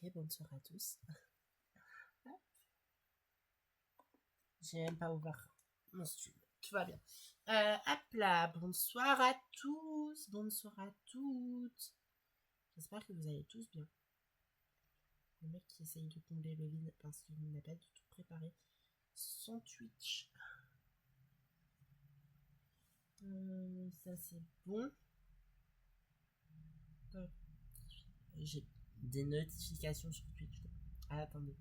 Ok, bonsoir à tous. J'ai même pas ouvert mon stream. Tout va bien. Hop là, bonsoir à tous, bonsoir à toutes. J'espère que vous allez tous bien. Le mec qui essaye de combler le vide parce qu'il n'a pas du tout préparé son Twitch. Ça c'est bon. J'ai des notifications sur Twitch. Ah, attendez.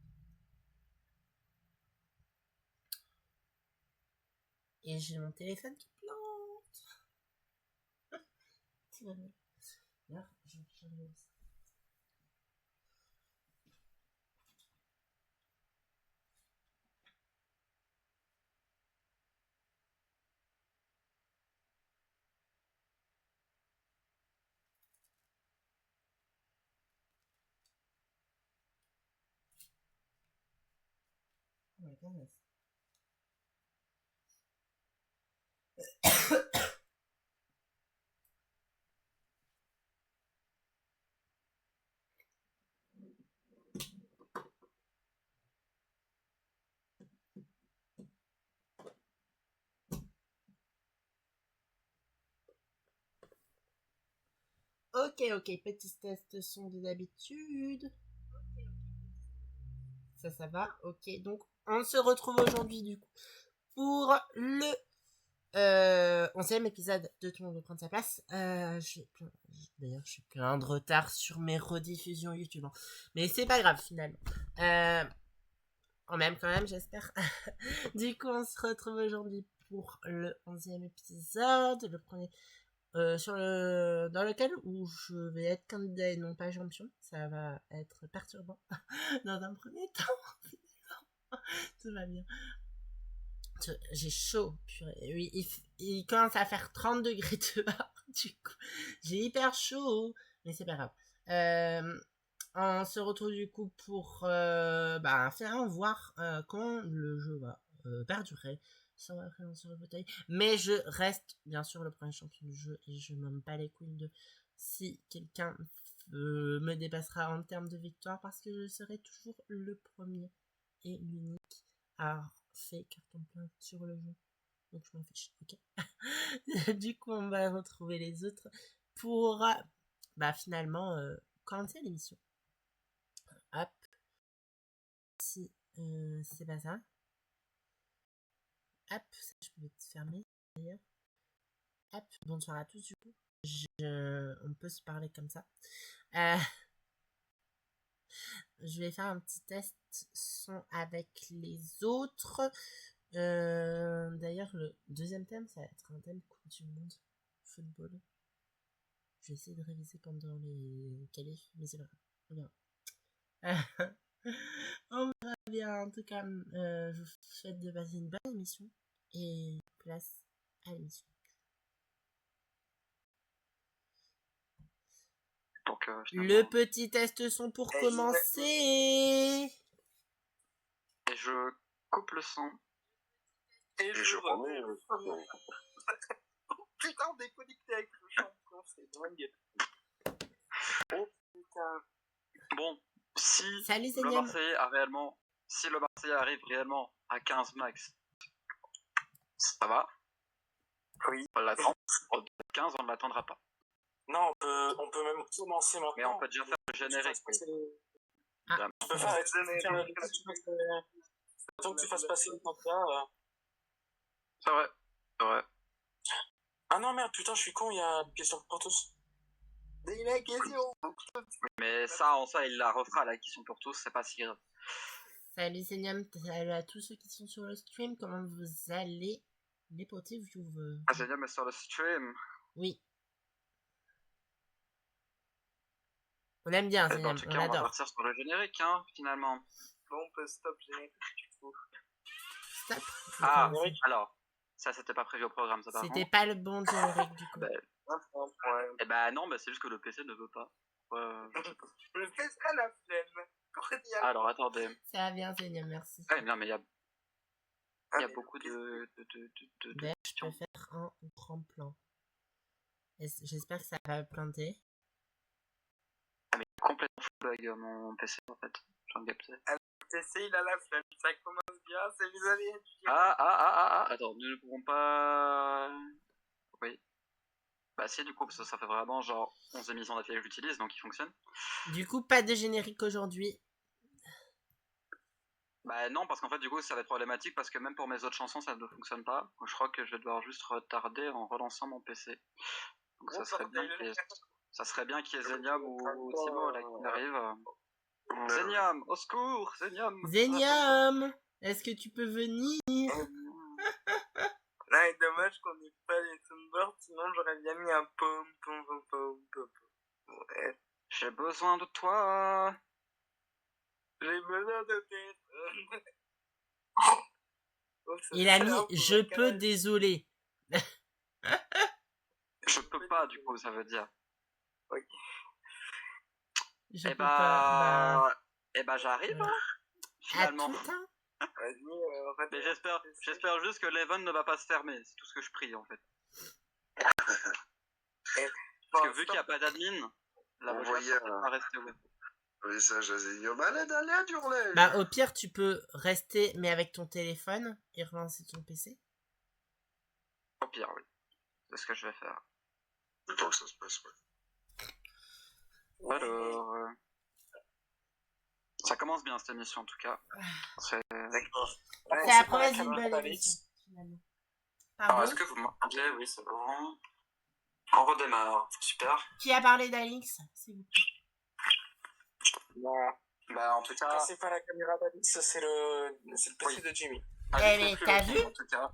Et j'ai mon téléphone qui plante. Tout va bien. Là, je vais changer ça. Oh my goodness. Ok, petit test son de d'habitude. Ça va, ok. Donc, on se retrouve aujourd'hui, du coup, pour le 11e épisode de Tout le monde veut prendre sa place. D'ailleurs, je suis plein de retard sur mes rediffusions YouTube. Hein. Mais c'est pas grave, finalement. Quand même, j'espère. Du coup, on se retrouve aujourd'hui pour le 11e épisode. Le premier... dans lequel où je vais être candidat et non pas champion. Ça va être perturbant dans un premier temps. Tout va bien. J'ai chaud, purée. Oui, il commence à faire 30 degrés dehors, du coup. J'ai hyper chaud, mais c'est pas grave. On se retrouve du coup pour finalement voir comment le jeu va perdurer sans ma présence sur le fauteuil. Mais je reste bien sûr le premier champion du jeu et je m'en bats les couilles de si quelqu'un me dépassera en termes de victoire parce que je serai toujours le premier et l'unique à fait carton plein sur le jeu. Donc je m'en fiche, ok. Du coup, on va retrouver les autres pour finalement commencer l'émission. Hop. Si c'est pas ça. Hop, ça je peux te fermer d'ailleurs. Hop, bonsoir à tous du coup. On peut se parler comme ça. Je vais faire un petit test son avec les autres. D'ailleurs, le deuxième thème, ça va être un thème Coupe du Monde football. Je vais essayer de réviser comme dans les qualifs, mais c'est pas grave. On verra bien. En tout cas, je vous souhaite de passer une bonne émission et place à l'émission. Donc, le petit test son pour commencer. Et je coupe le son. Et je remets le son. Putain, on est connecté avec le champion, c'est dingue. Oh putain. Bon, si Salut, le Marseillais arrive réellement à 15 max, ça va. Oui. On l'attend. Au 15, on ne l'attendra pas. Non, on peut même commencer maintenant. Mais on peut déjà faire le générique. Tu peux faire le générique. Tant que tu fasses passer le temps là. C'est vrai. Ah non, merde, putain, je suis con, il y a une question pour tous. Il a une question. Mais ça, il la refera, la question pour tous, c'est pas si grave. Salut Senyam, salut à tous ceux qui sont sur le stream, comment vous allez, les petits viewers? Ah, Senyam est sur le stream. Oui. On aime bien Senyam, en tout cas, on va partir sur le générique, hein, finalement. Bon, on peut stop générique, du coup. Stop. Ah, alors, ça c'était pas prévu au programme, ça par contre. C'était pas le bon générique du coup. Non, c'est juste que le PC ne veut pas. Le PC a la flemme. Alors, attendez. Ça va bien Senyam, merci. Ah, non, mais il y a beaucoup de D'ailleurs, je peux faire un grand plan. J'espère que ça va planter. Ah, mais complètement full bug mon PC en fait. J'en ai capté. PC, il a la flemme. Ça commence bien, c'est les années. Attends, nous ne pouvons pas... Oui. Bah si, du coup, parce que ça fait vraiment genre 11 émissions d'affilée que j'utilise, donc il fonctionne. Du coup, pas de générique aujourd'hui. Bah non, parce qu'en fait, du coup, ça va être problématique, parce que même pour mes autres chansons, ça ne fonctionne pas. Donc, je crois que je vais devoir juste retarder en relançant mon PC. Donc ça serait bien qu'il y ait Zenium ou Timo là qui arrive. Zenium, au secours, Zenium. Zenium, est-ce que tu peux venir? Là, est dommage qu'on n'ait pas les soundboards, sinon j'aurais bien mis un pom. Ouais. J'ai besoin de toi. J'ai besoin de tes... Il a mis je peux, désolé. Je peux pas, du coup, ça veut dire. Oui. Je peux pas. Eh bah, j'arrive, hein, finalement. Vas-y, mais j'espère juste que l'Even ne va pas se fermer. C'est tout ce que je prie, en fait. Parce que vu qu'il n'y a pas d'admin, la voyage ne pas rester ouverte. Message à Zenium, allez à Durley. Bah, au pire, tu peux rester, mais avec ton téléphone et relancer ton PC. Au pire, oui. C'est ce que je vais faire. Le temps que ça se passe, ouais. Alors... Ça commence bien cette émission en tout cas. C'est la promesse d'une belle émission, finalement. Alors, est-ce que vous m'entendez? Oui, c'est bon. On redémarre. Super. Qui a parlé d'Alix, s'il vous plaît? Non. Bah, en tout cas. c'est pas la caméra d'Alix, c'est le PC de Jimmy. Eh mais t'as vu? En tout cas.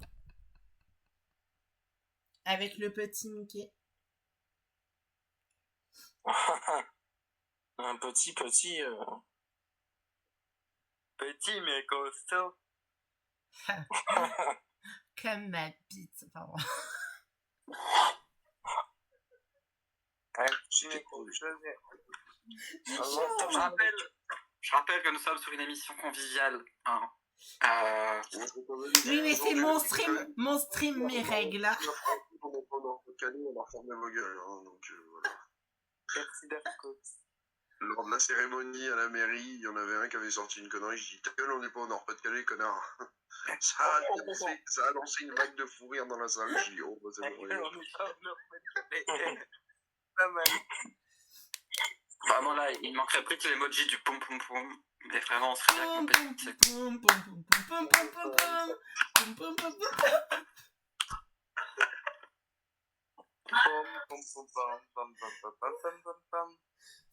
Avec le petit Mickey. Un petit. Petit mais costaud. Comme ma bite, pardon. Je rappelle que nous sommes sur une émission conviviale. Hein. Oui, mais c'est mon stream, mes règles. On a fermé vos gueules, hein, donc voilà. Merci Darko. Lors de la cérémonie à la mairie, il y en avait un qui avait sorti une connerie. Je dis, ta gueule, on n'est pas au Nord-Pas-de-Calais, connard. Ça a lancé une vague de fou rire dans la salle. Je dis, oh, bah, c'est bon. Pas mal. Vraiment là, il manquerait plus que l'emoji du pom pom pom. Mais vraiment, on serait bien compétitif.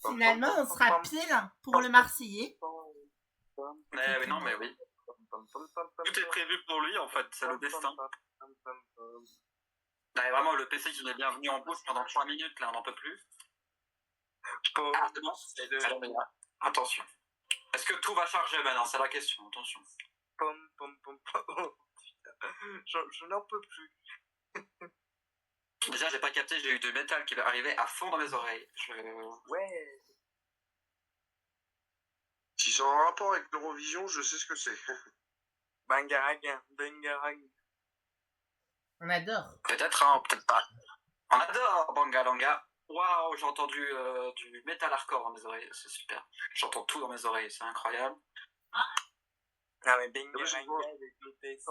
Finalement, on sera pile pour le Marseillais. Mais non, mais oui. Tout est prévu pour lui, en fait. C'est le destin. Là, vraiment, le PC qui est bienvenu en bouche pendant 3 minutes, là, on n'en peut plus. Ah, c'est bon. Attention. Est-ce que tout va charger maintenant? C'est la question, attention. Je n'en peux plus. Déjà, j'ai pas capté, j'ai eu du métal qui va arriver à fond dans mes oreilles. Ouais. Si c'est en rapport avec l'Eurovision, je sais ce que c'est. Bangarang. On adore. Peut-être, hein, peut-être pas. On adore Bangalanga. Waouh, j'ai entendu du metal hardcore dans mes oreilles, c'est super. J'entends tout dans mes oreilles, c'est incroyable. Ah mais Bangaranga avec le PC.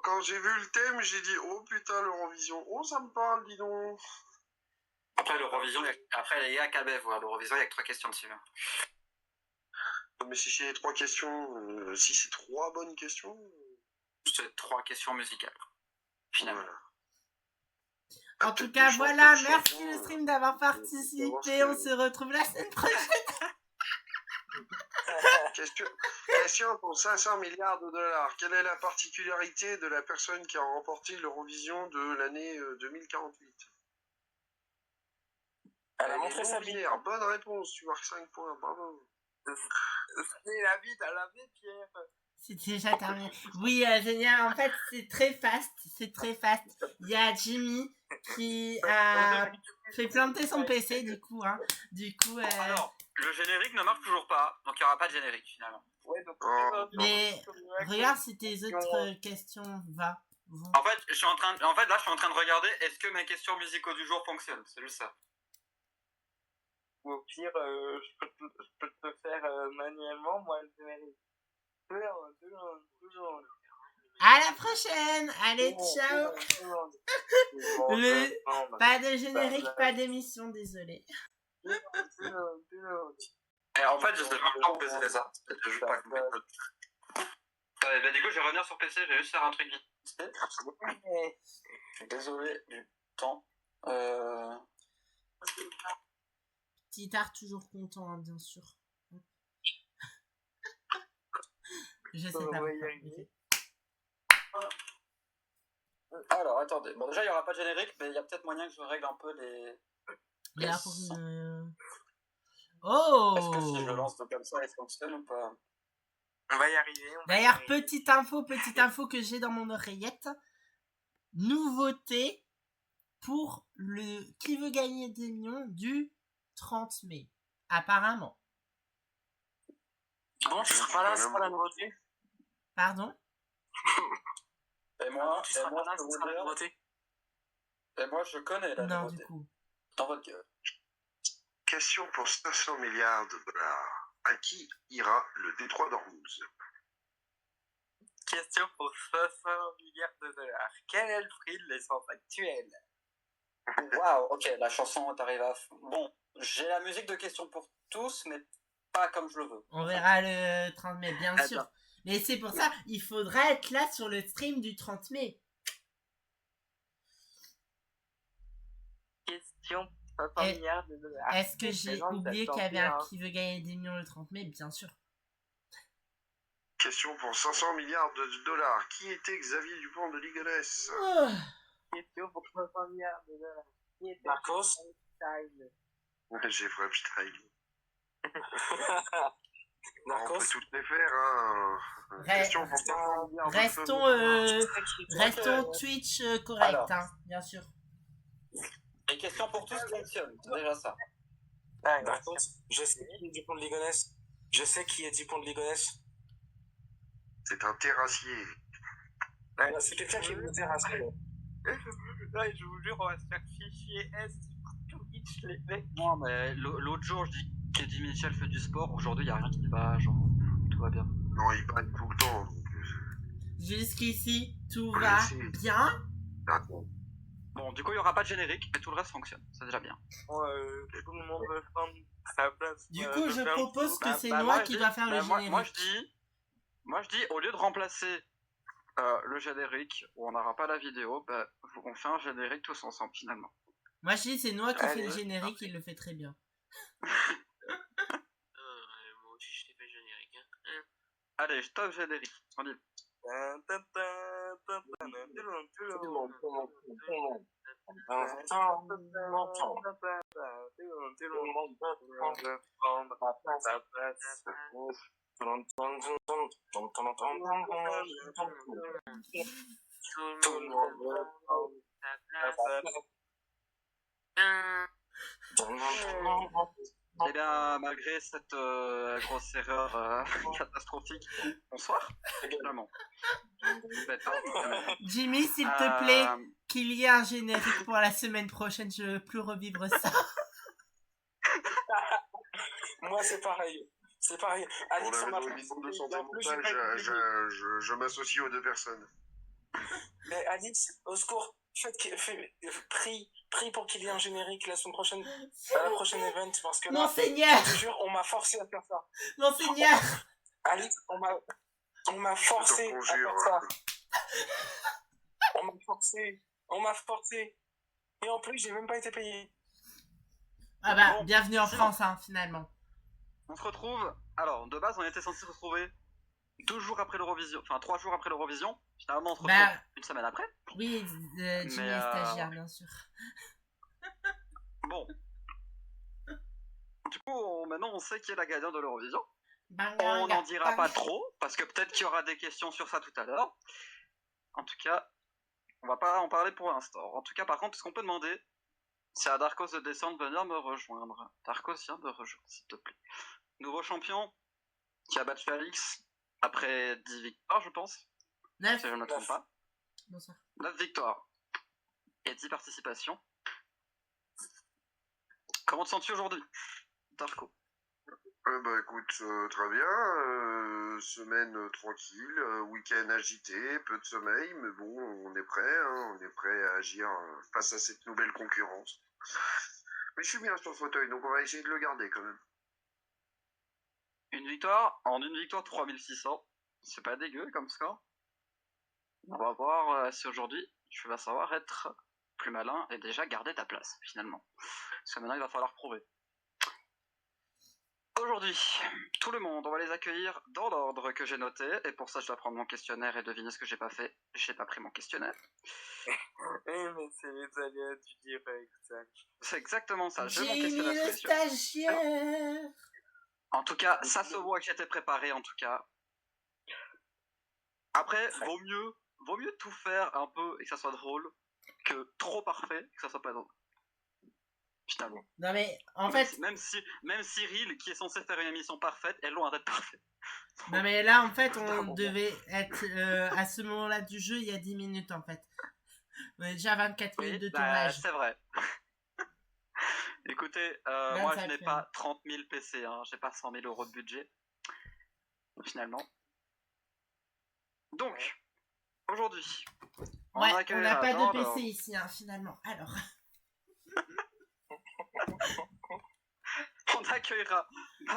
Quand j'ai vu le thème, j'ai dit, oh putain, l'Eurovision. Oh, ça me parle, dis donc. Après l'Eurovision, après il y a KBF, voilà, l'Eurovision, il y a que 3 questions dessus. Hein. Mais si c'est 3 questions, si c'est 3 bonnes questions... C'est 3 questions musicales, finalement. Voilà. En tout cas, voilà, merci le stream d'avoir participé. On se retrouve la semaine prochaine. Question pour 500 milliards de dollars. Quelle est la particularité de la personne qui a remporté l'Eurovision de l'année 2048? Elle a montré sa bite. Bonne réponse, tu marques 5 points, bravo. C'est la bite à la Pierre. C'est déjà terminé. Oui, génial. En fait, c'est très fast. Il y a Jimmy qui a fait planter son PC, du coup. Hein. Alors, le générique ne marche toujours pas, donc il n'y aura pas de générique, finalement. Ouais, donc, mais regarde si tes autres questions vont. En fait, là, je suis en train de regarder, est-ce que mes questions musicaux du jour fonctionnent? C'est juste ça. Ou au pire, je peux te le faire manuellement, moi, le générique. Toujours. À la prochaine. Allez, ciao. Pas de générique, pas d'émission, désolé. Et en fait, je sais pas comment PC ça. Je joue pas compris. Bah, du coup, je vais revenir sur PC, je vais juste faire un truc vite. Je suis désolé du temps. Petit art toujours content, hein, bien sûr. Je sais pas. Alors, attendez. Bon, déjà, il n'y aura pas de générique, mais il y a peut-être moyen que je règle un peu les... Là, pour Oh! Est-ce que si je le lance comme ça, il fonctionne ou pas? On va y arriver. D'ailleurs, petite info que j'ai dans mon oreillette. Nouveauté pour le Qui veut gagner des millions du 30 mai. Apparemment. Bon, tu seras pas là, c'est pas la nouveauté. Pardon? Et moi, tu seras pas là, c'est pas la nouveauté. Et moi, je connais la nouveauté. Non, du coup. Dans votre gueule. Question pour 500 milliards de dollars. À qui ira le détroit d'Ormuz? Question pour 500 milliards de dollars. Quel est le prix de l'essence actuelle? Waouh, ok, la chanson est arrivée à fond. Bon, j'ai la musique de Question pour tous, mais pas comme je le veux. On verra le 30 mai, bien sûr. Mais c'est pour ça, il faudra être là sur le stream du 30 mai. Question 500 milliards de dollars. Est-ce que j'ai oublié qu'il y avait un Qui veut gagner des millions le 30 mai? Bien sûr. Question pour 500 milliards de dollars. Qui était Xavier Dupont de Ligonnès? Question pour 500 milliards de dollars. Qui était Marcos? Jeffrey Epstein. Marcos? On peut toutes les faire, hein. Question pour 500 milliards Restons Twitch correct, alors, hein, bien sûr. Les questions pour tous fonctionnent, c'est déjà ça. D'accord. Je sais qui est Dupont de Ligonnès. C'est un terrassier. C'est quelqu'un qui veut terrasser. Là, je vous jure, on va se faire fichier S sur Twitch, les mecs. Non, mais l'autre jour, je dis qu'Eddie Mitchell fait du sport. Aujourd'hui, il n'y a rien qui va, genre, tout va bien. Non, il bat tout le temps. Donc... Jusqu'ici, tout va bien. Attends. Bon, du coup, il n'y aura pas de générique, mais tout le reste fonctionne. C'est déjà bien. Tout le monde veut prendre sa place. Du coup, je propose que c'est moi qui dois faire le générique. Moi, je dis, au lieu de remplacer le générique, où on n'aura pas la vidéo, on fait un générique tous ensemble, finalement. Moi, je dis, c'est moi qui fais le générique, il le fait très bien. Moi aussi, je t'ai fait le générique. Hein. Allez, je tape générique. On dit. Eh bien, malgré cette grosse erreur catastrophique, bonsoir, finalement. Jimmy, s'il te plaît, qu'il y ait un générique pour la semaine prochaine, je veux plus revivre ça. Moi, c'est pareil. Alex, pour le niveau de santé mentale, je m'associe aux deux personnes. Mais Alice, au secours, prie pour qu'il y ait un générique la semaine prochaine, à la prochaine event, parce que là, Monseigneur, je te jure, on m'a forcé à faire ça. Monseigneur, Alice, on m'a forcé à faire ça. On m'a forcé. Et en plus, j'ai même pas été payé. Ah bah, bon, bienvenue en France, hein, finalement. On se retrouve, alors, de base, on était censé se retrouver 2 jours après l'Eurovision, enfin 3 jours après l'Eurovision. Finalement, on se retrouve une semaine après. Oui, Jimmy est stagiaire, bien sûr. Bon. Du coup, maintenant, on sait qui est la gagnante de l'Eurovision. On n'en dira pas trop, parce que peut-être qu'il y aura des questions sur ça tout à l'heure. En tout cas, on va pas en parler pour l'instant. En tout cas, par contre, ce qu'on peut demander, c'est à Darkos de descendre, venir me rejoindre. Darkos, viens me rejoindre, s'il te plaît. Nouveau champion, qui a battu Alix après 10 victoires, je pense. 9. Si je ne me trompe pas. Bonsoir. 9 victoires. Et 10 participations. Comment te sens-tu aujourd'hui? Darko. Bah écoute, très bien. Semaine tranquille, week-end agité, peu de sommeil, mais bon, on est prêt, hein, on est prêt à agir face à cette nouvelle concurrence. Mais je suis bien sur le fauteuil, donc on va essayer de le garder quand même. Une victoire, 3600. C'est pas dégueu comme score. On va voir si aujourd'hui tu vas savoir être plus malin et déjà garder ta place finalement. Parce que maintenant il va falloir prouver. Aujourd'hui, tout le monde, on va les accueillir dans l'ordre que j'ai noté, et pour ça je dois prendre mon questionnaire et deviner ce que j'ai pas fait. J'ai pas pris mon questionnaire. Mais c'est les aléas du direct. C'est exactement ça, j'ai mon Jimmy questionnaire le sous les yeux. stagiaire. En tout cas, ça se voit que j'étais préparé en tout cas. Après, vaut mieux tout faire un peu et que ça soit drôle que trop parfait et que ça soit pas drôle. Finalement. Non mais en fait, Même Cyril, qui est censé faire une émission parfaite, est loin d'être parfait. non mais là en fait on devait être à ce moment-là du jeu il y a 10 minutes en fait. On est déjà à 24 minutes de tournage. C'est vrai. Écoutez, moi je n'ai pas 30 000 PC, hein, j'ai pas 100 000 euros de budget. Finalement. Donc, aujourd'hui, on n'a pas de PC ici, hein, finalement. Alors. On accueillera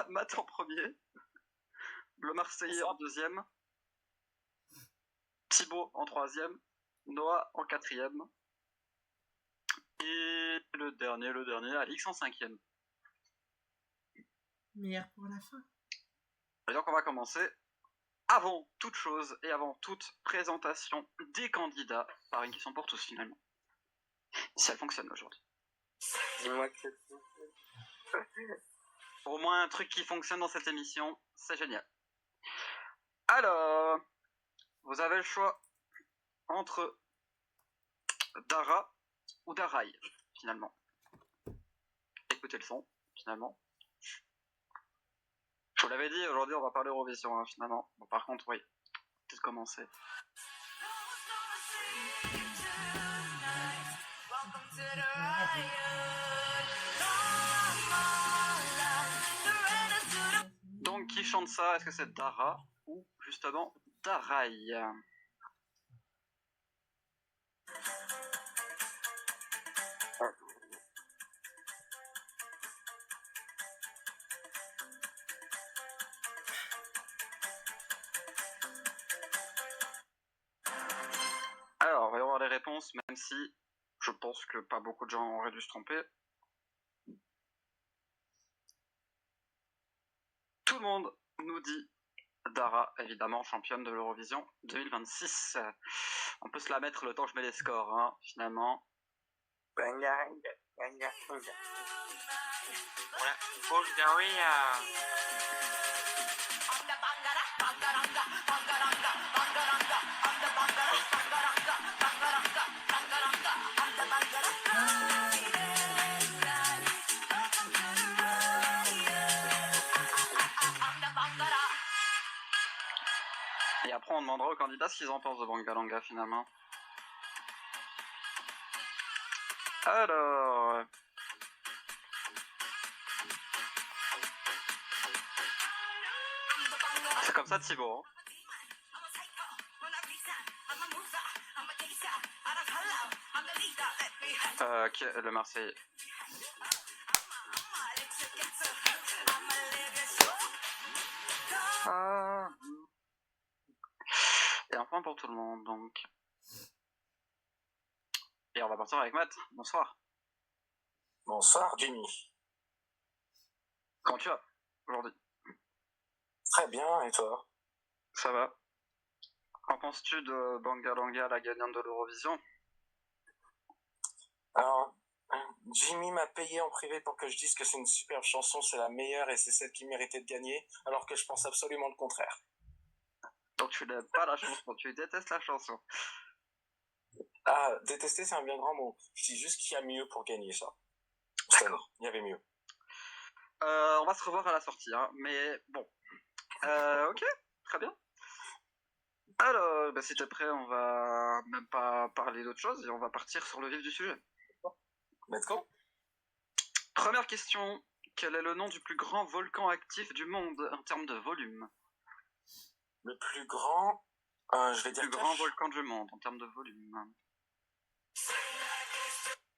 Matt en premier, le Marseillais en deuxième, Thibaut en troisième, Noah en quatrième, et le dernier, Alix en cinquième. Meilleur pour la fin. Et donc on va commencer avant toute chose et avant toute présentation des candidats par une question pour tous finalement. Si elle fonctionne aujourd'hui. Dis-moi que Au moins un truc qui fonctionne dans cette émission, c'est génial. Alors, vous avez le choix entre Dara ou Darai, finalement. Écoutez le son, finalement. Je vous l'avais dit, aujourd'hui on va parler Eurovision, hein, finalement. Bon, par contre, oui, peut-être commencer. Donc, qui chante ça? Est-ce que c'est Dara ou justement Darai? Alors, on va y avoir les réponses, même si je pense que pas beaucoup de gens auraient dû se tromper. Tout le monde nous dit Dara, évidemment, championne de l'Eurovision 2026. On peut se la mettre le temps que je mets les scores, hein, finalement. Et après, on demandera aux candidats ce qu'ils en pensent de Bangalanga, finalement. Alors... C'est comme ça, Thibaut. Qui est le Marseillais. Et un point pour tout le monde, donc. Et on va partir avec Matt. Bonsoir. Bonsoir, Jimmy. Comment tu vas aujourd'hui? Très bien, et toi? Ça va. Qu'en penses-tu de Bangalanga, la gagnante de l'Eurovision? Alors, Jimmy m'a payé en privé pour que je dise que c'est une superbe chanson, c'est la meilleure et c'est celle qui méritait de gagner, alors que je pense absolument le contraire. Donc tu n'aimes pas la chanson, tu détestes la chanson. Ah, détester c'est un bien grand mot. Je dis juste qu'il y a mieux pour gagner ça. D'accord. Il y avait mieux. On va se revoir à la sortie, hein, mais bon. Ok, très bien. Alors, si t'es prêt, on va même pas parler d'autre chose et on va partir sur le vif du sujet. Let's go. Première question Quel est le nom du plus grand volcan actif du monde en termes de volume? Le plus grand, je vais dire Le plus grand Cache. volcan du monde en termes de volume.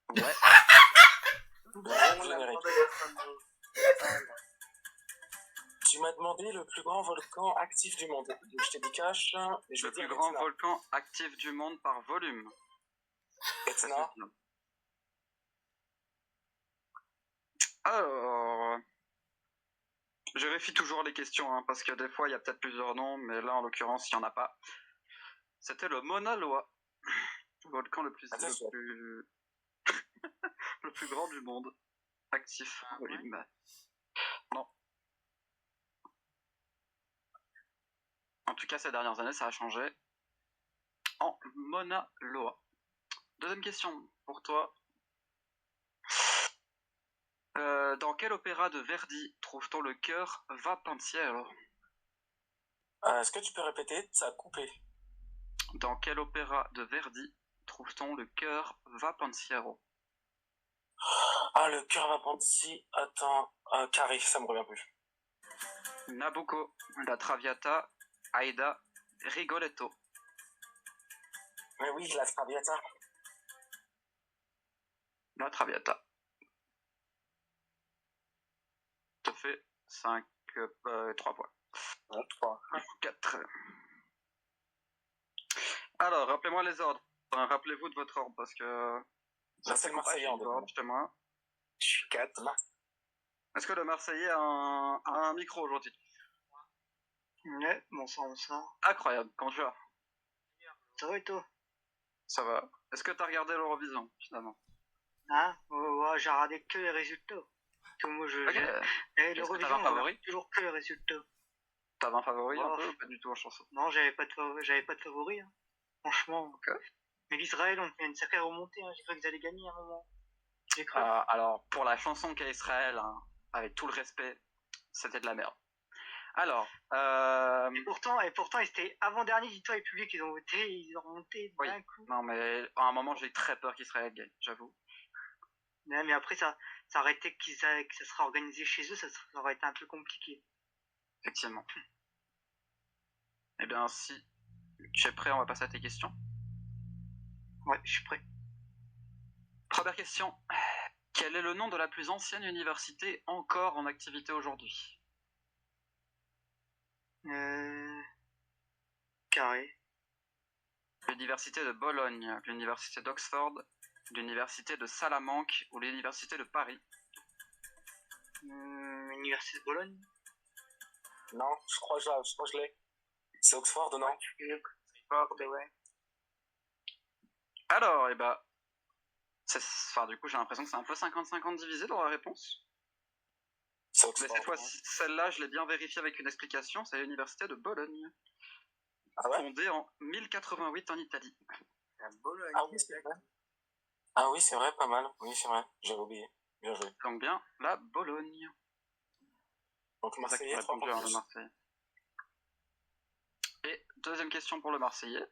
Ouais. Bon générique. Tu m'as demandé le plus grand volcan actif du monde. Donc je t'ai dit Cache, et je Le vais dire plus grand Etna. volcan actif du monde par volume. Etna. Alors, je vérifie toujours les questions, hein, parce que des fois il y a peut-être plusieurs noms, mais là en l'occurrence il n'y en a pas. C'était le Mauna Loa, le volcan le plus le plus grand du monde, actif. Ah, ouais. Volume. Non. En tout cas ces dernières années ça a changé. En Mauna Loa. Deuxième question pour toi. Dans quel opéra de Verdi trouve-t-on le chœur Va Pensiero? Est-ce que tu peux répéter? Ça a coupé. Dans quel opéra de Verdi trouve-t-on le chœur Va Pensiero? Ah, le cœur va penser. Attends, Carré, ça me revient plus. Nabucco, La Traviata, Aida, Rigoletto. Mais oui, la Traviata. La Traviata. Ça fait 5, 3 points. 3. 4. Alors, rappelez-moi les ordres. Enfin, rappelez-vous de votre ordre parce que... Là, c'est le Marseillais en ordre chez moi. Je suis 4. Est-ce que le Marseillais a un micro aujourd'hui? Ouais, bon sang, ça. Incroyable, comment tu vas? Ça va et toi? Ça va. Est-ce que t'as regardé l'Eurovision, finalement? Hein? Ouais, j'ai regardé que les résultats. Que moi, Ok. Et Est-ce que l'Eurovision, t'avais un on favori? regarde toujours que les résultats. T'avais un favori un Oh. peu ou pas du tout en chanson? Non, j'avais pas de favori. Hein. Franchement. Ok. Mais l'Israël, on fait une sacrée remontée. Hein. J'ai cru qu'ils allaient gagner à un moment. J'ai cru. Alors, pour la chanson qu'a Israël, hein, avec tout le respect, c'était de la merde. Alors, Et pourtant, ils étaient avant-dernier victoire et public, ils ont voté, ils ont remonté d'un coup. Non, mais à un moment, j'ai eu très peur qu'Israël gagne, j'avoue. Ouais, mais après, ça aurait été que ça serait organisé chez eux, ça aurait été un peu compliqué. Effectivement. Eh bien, si tu es prêt, on va passer à tes questions. Ouais, je suis prêt. Première question. Quel est le nom de la plus ancienne université encore en activité aujourd'hui? Carré. L'université de Bologne, l'université d'Oxford, l'université de Salamanque ou l'université de Paris? Université de Bologne. Non, je crois que je l'ai. C'est Oxford, non? Oxford, ouais. Alors, eh ben, enfin, du coup, j'ai l'impression que c'est un peu 50-50 divisé dans la réponse. C'est Mais Oxford. cette fois-ci, celle-là, je l'ai bien vérifiée avec une explication, c'est l'université de Bologne. Ah ouais? Fondée en 1088 en Italie. À Bologne. Ah oui, c'est vrai. Ah oui, c'est vrai, pas mal. Oui, c'est vrai. J'avais oublié. Bien joué. Donc bien, la Bologne. Donc Marseillais, 3 points le plus. Marseille. Et deuxième question pour le Marseillais.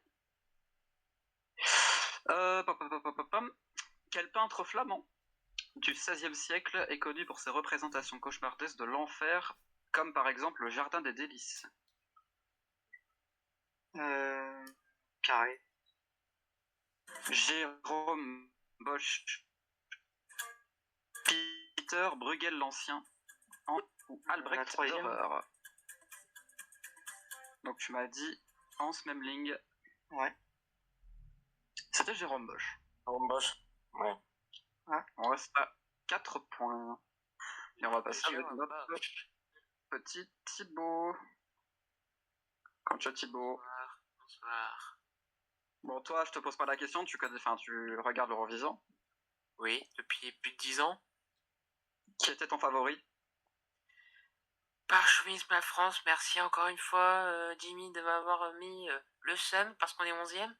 Quel peintre flamand du XVIe siècle est connu pour ses représentations cauchemardesques de l'enfer, comme par exemple le Jardin des Délices? Carré. Jérôme Bosch, Peter Bruegel l'Ancien, ou Albrecht Dürer. Donc tu m'as dit Hans Memling. Ouais. C'était Jérôme Bosch. Jérôme Bosch. Ouais. On reste à 4 points. Et on va passer avec notre petit Thibaut. Quand tu as Thibaut. Bonsoir. Bon, toi, je te pose pas la question, tu regardes l'Eurovision. Oui, depuis plus de 10 ans. Qui était ton favori? Par chauvinisme la France, merci encore une fois, Jimmy, de m'avoir mis le seum parce qu'on est 11e.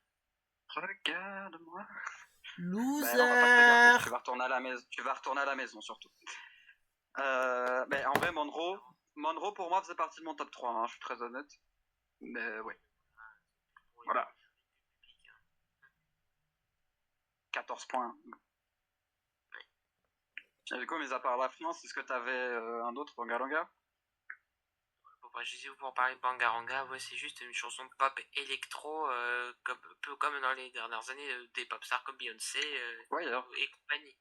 Regarde-moi. Loser. Non, on va pas te regarder, tu vas retourner à la maison surtout. Mais en vrai, Monroe pour moi faisait partie de mon top 3, hein, je suis très honnête. Mais ouais. Voilà. 14 points. Et du coup, mis à part la France, est-ce que t'avais un autre Bangalanga? Bon, bah, je sais pour en parler de Bangaranga, ouais, c'est juste une chanson pop électro, un peu comme dans les dernières années, des pop stars comme Beyoncé Ouais, alors. et compagnie.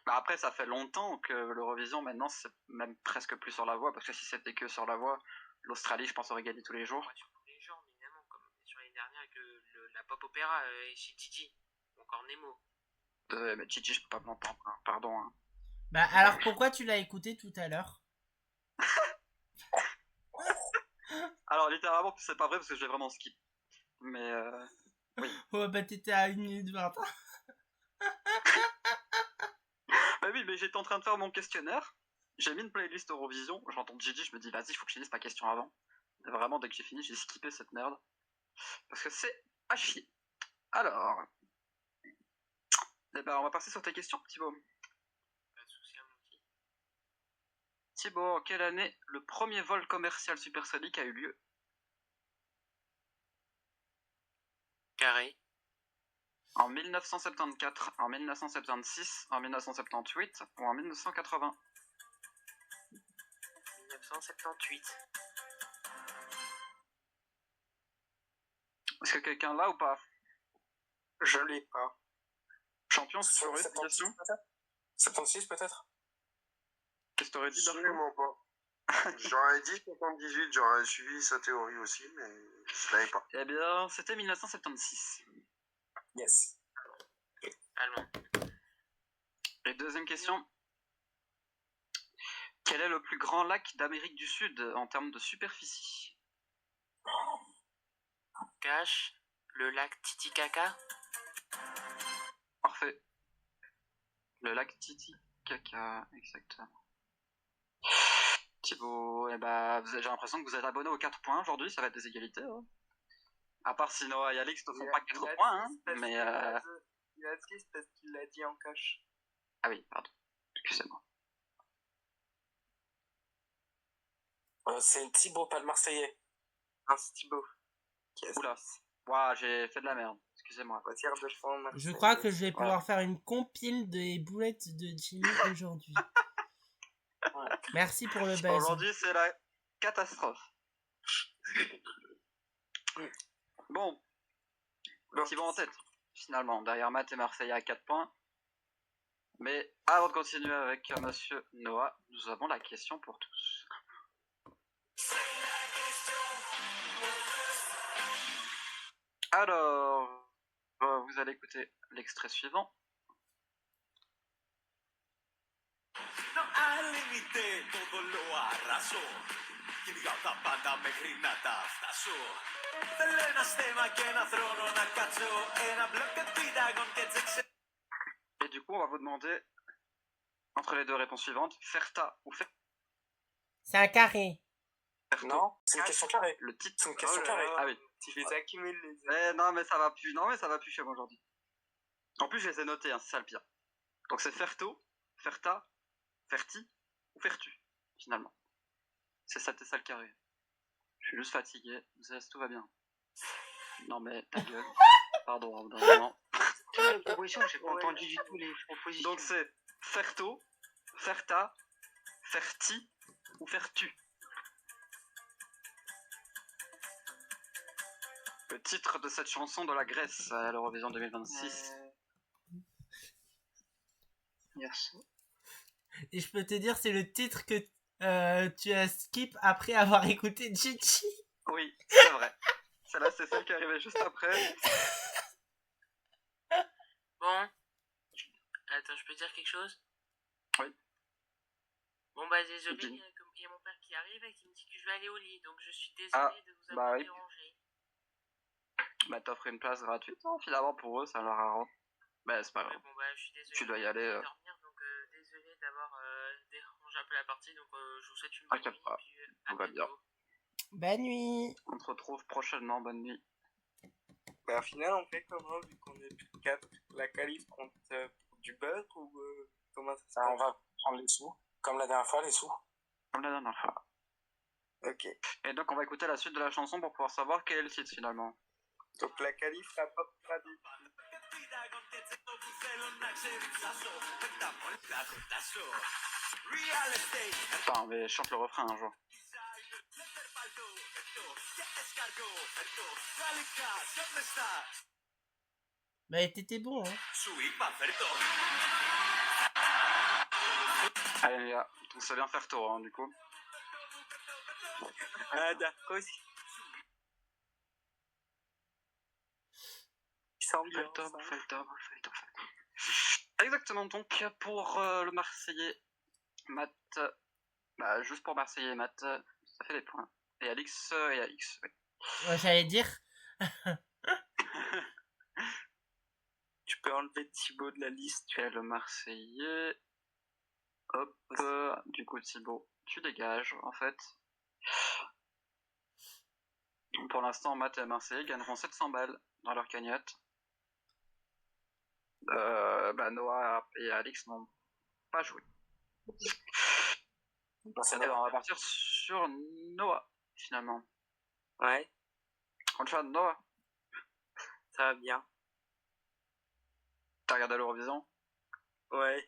Bah après, ça fait longtemps que l'Eurovision, maintenant, c'est même presque plus sur la voix, parce que si c'était que sur la voix, l'Australie, je pense, aurait gagné tous les jours. Ouais, sur tous les genres, évidemment, comme sur les dernières avec la pop opéra et chez Gigi, ou encore Nemo. Mais Gigi, je peux pas m'entendre, hein. Pardon. Hein. Bah alors pourquoi tu l'as écouté tout à l'heure? Alors, littéralement, c'est pas vrai, parce que je vais vraiment skip. Mais oui. Ouais, bah t'étais à 1 minute 20. Bah oui, mais j'étais en train de faire mon questionnaire. J'ai mis une playlist Eurovision. J'entends Gigi, je me dis, vas-y, faut que je finisse ma question avant. Et vraiment, dès que j'ai fini, j'ai skippé cette merde. Parce que c'est à chier. Alors. Eh ben, on va passer sur tes questions, Thibaut. Pas de soucis à mon petit. Thibaut, en quelle année le premier vol commercial supersonique a eu lieu? Carré. En 1974, en 1976, en 1978 ou en 1980? 1978. Est-ce que quelqu'un l'a ou pas? Je l'ai pas. Champion, c'est sur 76 peut-être 76 peut-être. Qu'est-ce que t'aurais dit, Darko? Absolument pas. J'aurais dit 78, j'aurais suivi sa théorie aussi, mais je l'avais pas. Eh bien, c'était 1976. Yes. Allemand. Et deuxième question. Quel est le plus grand lac d'Amérique du Sud en termes de superficie? Cache. Le lac Titicaca. Parfait. Le lac Titicaca, exactement. Thibaut, eh ben, j'ai l'impression que vous êtes abonné aux 4 points aujourd'hui, ça va être des égalités. Hein. À part si Noah et Alix ne font pas 4 points, hein, mais... Il a triste parce qu'il l'a dit en cash. Ah oui, pardon. Excusez-moi. C'est Thibaut, pas le Marseillais. Ah, c'est Thibaut. Oula. Ouah, j'ai fait de la merde. Excusez-moi. Je crois que je vais pouvoir faire une compile des boulettes de Jimmy aujourd'hui. Merci pour le buzz. Aujourd'hui, c'est la catastrophe. Bon. Thibaut en tête, finalement. Derrière Matt et Marseille à 4 points. Mais avant de continuer avec monsieur Noah, nous avons la question pour tous. Alors, vous allez écouter l'extrait suivant. Et du coup, on va vous demander, entre les deux réponses suivantes, Ferta ou Ferto. C'est un carré. Non, c'est une question carrée. Le titre. C'est une question carrée. Ah oui. Tu les accumules les non, mais ça va plus. Non, mais ça va plus chez moi aujourd'hui. En plus, je les ai notés, hein, c'est ça le pire. Donc c'est Ferto, Ferta, Ferti ou Fertu, finalement. C'est ça le carré. Je suis juste fatigué. Tout va bien. Non, mais ta gueule. Pardon, non. les propositions, j'ai pas entendu du tout les propositions. Donc c'est Ferto, Ferta, Ferti ou Fertu. Le titre de cette chanson de la Grèce à l'Eurovision 2026. Merci. Et je peux te dire, c'est le titre que tu as skip après avoir écouté Gigi. Oui, c'est vrai. Celle-là, c'est celle qui est arrivée juste après. Bon. Attends, je peux dire quelque chose? Oui. Bon bah désolé, Okay. il y a mon père qui arrive et qui me dit que je vais aller au lit, donc je suis désolé de vous avoir dérangé. Bah t'offres une place gratuite, hein, finalement pour eux, ça leur arrange. Bah c'est pas grave. Bon bah je suis désolé. Tu dois y aller. Dormir, donc désolé d'avoir dérangé un peu la partie, donc je vous souhaite une bonne nuit. Pas. Puis, Tout va bien. Bonne nuit. On se retrouve prochainement, bonne nuit. Bah au final on fait comment vu qu'on est plus de 4? La qualif compte du beurre ou comment ça se passe? On va prendre les sous, comme la dernière fois, les sous. Comme la dernière fois. Ok. Et donc on va écouter la suite de la chanson pour pouvoir savoir quel est le titre finalement. Donc la qualif rapportera des... Attends, mais chante le refrain un jour. Bah, t'étais bon, hein. Allez les gars, tout ça bien faire tour, hein, du coup. D'accord. Fais le top. Exactement, donc pour le Marseillais, Matt, bah juste pour Marseillais et Matt, ça fait des points. Et Alix, oui. Ouais, j'allais dire. Tu peux enlever Thibaut de la liste. Tu es le Marseillais. Hop, du coup Thibaut, tu dégages en fait. Pour l'instant, Matt et Marseillais gagneront 700 balles dans leur cagnotte. Noah et Alix n'ont pas joué. On va partir sur Noah, finalement. Ouais. On fait Noah. Ça va bien. T'as regardé l'Eurovision? Ouais.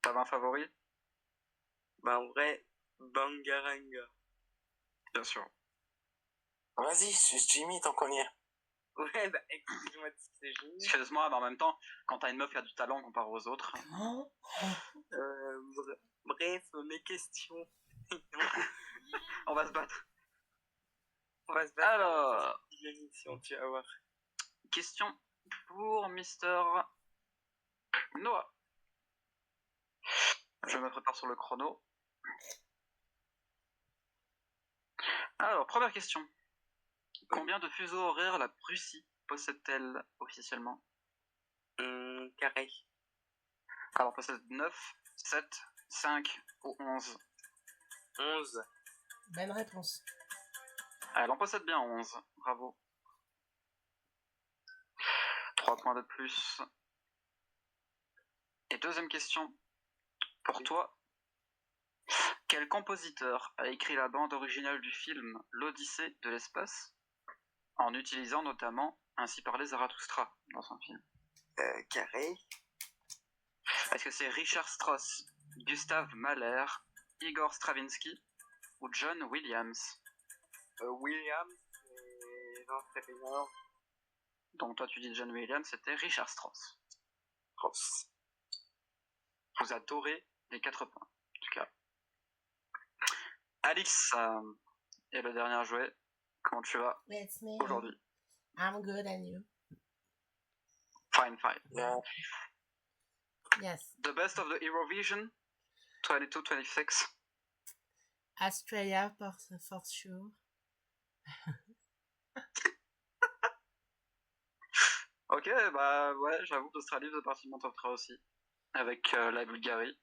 T'avais un favori? Bah en vrai, Bangaranga. Bien sûr. Vas-y, c'est Jimmy tant qu'on y est. Ouais, bah excuse-moi de citer Jimmy. Excuse-moi, mais en même temps, quand t'as une meuf qui a du talent comparé aux autres... Bref, mes questions. On va se battre. Alors, l'émission, tu vas voir. Question pour Mister Noah. Je me prépare sur le chrono. Alors, première question. Combien de fuseaux horaires la Russie possède-t-elle officiellement? Carré. Alors, possède 9, 7, 5 ou 11? 11. Bonne réponse. Elle en possède bien 11. Bravo. 3 points de plus. Et deuxième question. Pour toi, quel compositeur a écrit la bande originale du film L'Odyssée de l'espace, en utilisant notamment Ainsi parlait Zarathustra dans son film? Carré. Est-ce que c'est Richard Strauss, Gustav Mahler, Igor Stravinsky ou John Williams? Williams et j'en sais rien. Donc toi tu dis John Williams, c'était Richard Strauss. Strauss. Vous adorez les 4 points, en tout cas. Alix est le dernier à jouer. Comment tu vas It's me. aujourd'hui? I'm good and you? Fine. Yeah. Yes. The best of the Eurovision 22-26. Australia for sure. Ok, bah ouais, j'avoue que l'Australie faisait partie de mon top 3 aussi. Avec la Bulgarie.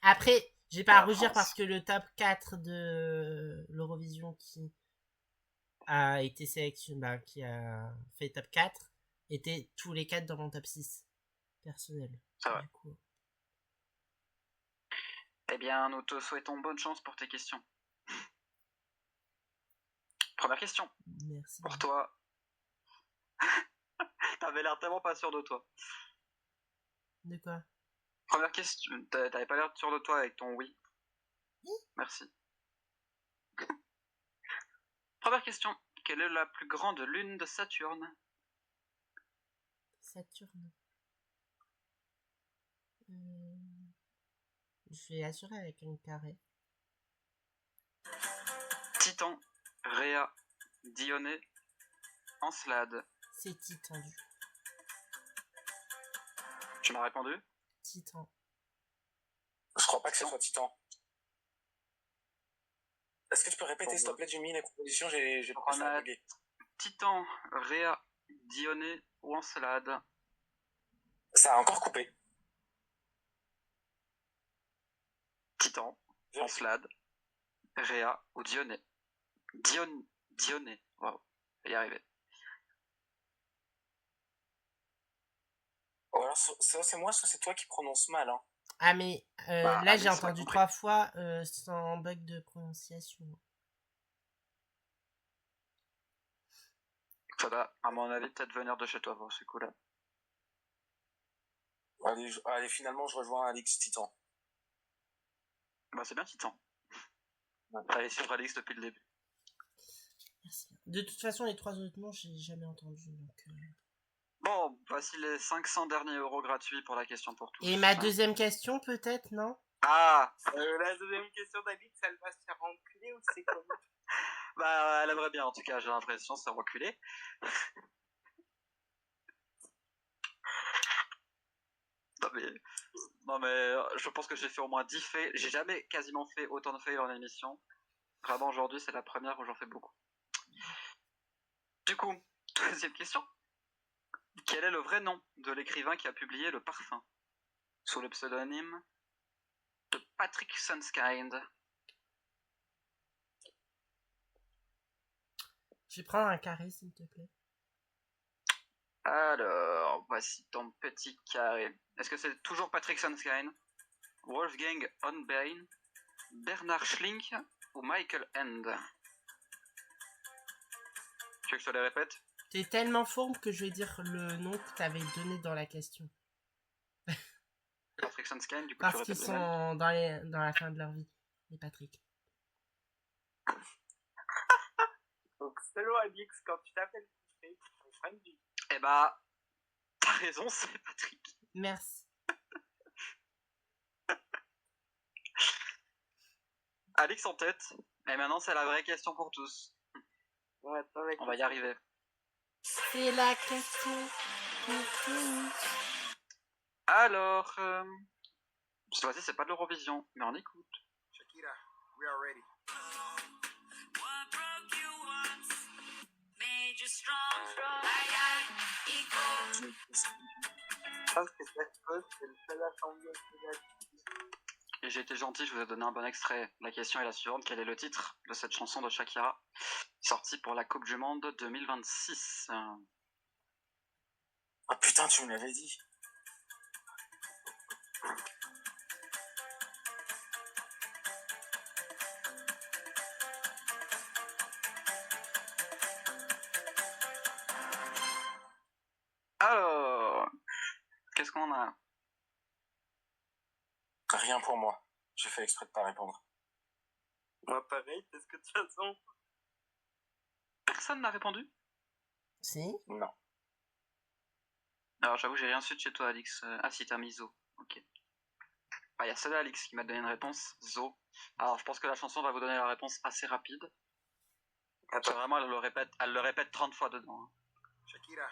Après, j'ai pas à La rougir France. parce que le top 4 de l'Eurovision qui a été sélectionné, qui a fait top 4, étaient tous les 4 dans mon top 6 personnel. C'est vrai. Du coup. Eh bien, nous te souhaitons bonne chance pour tes questions. Première question. Merci. Pour toi. T'avais l'air tellement pas sûr de toi. De quoi? Première question. T'avais pas l'air sûr de toi avec ton oui. Merci. Première question. Quelle est la plus grande lune de Saturne? Saturne. Je vais assurer avec un carré. Titan, Rhea, Dionée, Encelade. C'est Titan. Tu m'as répondu? Titan. Je crois pas que ce soit Titan. Est-ce que tu peux répéter, s'il te plaît, Jimmy, les propositions? J'ai pas bugué. Titan, Rhea, Dionée ou Encelade? Ça a encore coupé. Titan, Encelade, Rhea ou Dionée? Dionée. Waouh, je vais y arriver. Oh, alors, soit c'est moi, soit c'est toi qui prononce mal. Hein. Ah, mais là, allez, j'ai entendu 3 fois sans bug de prononciation. Ça va, à mon avis, peut-être venir de chez toi pour ce coup-là. Allez, finalement, je rejoins Alix Titan. Bah, c'est bien Titan. Ouais. Fallait suivre Alix depuis le début. Merci. De toute façon, les 3 autres noms, j'ai jamais entendu. Donc, Bon, voici les 500 derniers euros gratuits pour la question pour tous. Et ma deuxième question, peut-être, non? Ah La deuxième question d'Alix, elle va se faire enculer ou c'est comment? Bah, elle aimerait bien, en tout cas, j'ai l'impression, se faire reculer. Non mais, je pense que j'ai fait au moins 10 faits. J'ai jamais quasiment fait autant de faits en émission. Vraiment, aujourd'hui, c'est la première où j'en fais beaucoup. Du coup, deuxième question. Quel est le vrai nom de l'écrivain qui a publié Le Parfum sous le pseudonyme de Patrick Sunskind? Je vais prendre un carré, s'il te plaît. Alors, voici ton petit carré. Est-ce que c'est toujours Patrick Sunskind, Wolfgang Honbein, Bernard Schlink ou Michael End? Tu veux que je te les répète? T'es tellement fourbe que je vais dire le nom que t'avais donné dans la question. Patrick Sunskind, du coup, Parce tu qu'ils répètes les mêmes. sont dans la fin de leur vie, les Patrick. Donc, selon Alix, quand tu t'appelles Patrick, tu es fan du. Eh bah, t'as raison, c'est Patrick. Merci. Alix en tête. Et maintenant, c'est la vraie question pour tous. Ouais, attends, mec. On va y arriver. C'est la question pour tous. Alors, cette fois-ci, c'est pas de l'Eurovision, mais on écoute. Shakira, we are ready. Je pense que cette chose, c'est le seul assemblée qui a. Et j'ai été gentil, je vous ai donné un bon extrait. La question est la suivante. Quel est le titre de cette chanson de Shakira, sortie pour la Coupe du Monde 2026? Ah putain, tu me l'avais dit. Alors, qu'est-ce qu'on a? Rien pour moi. J'ai fait exprès de pas répondre. Moi, pareil, parce que de toute façon. Personne n'a répondu? Si. Non. Alors, j'avoue, j'ai rien su de chez toi, Alix. Ah, si, t'as mis Zo. Ok. Bah, il y a celle-là, Alix, qui m'a donné une réponse. Zo. Alors, je pense que la chanson va vous donner la réponse assez rapide. Parce que vraiment, elle le répète 30 fois dedans. Shakira.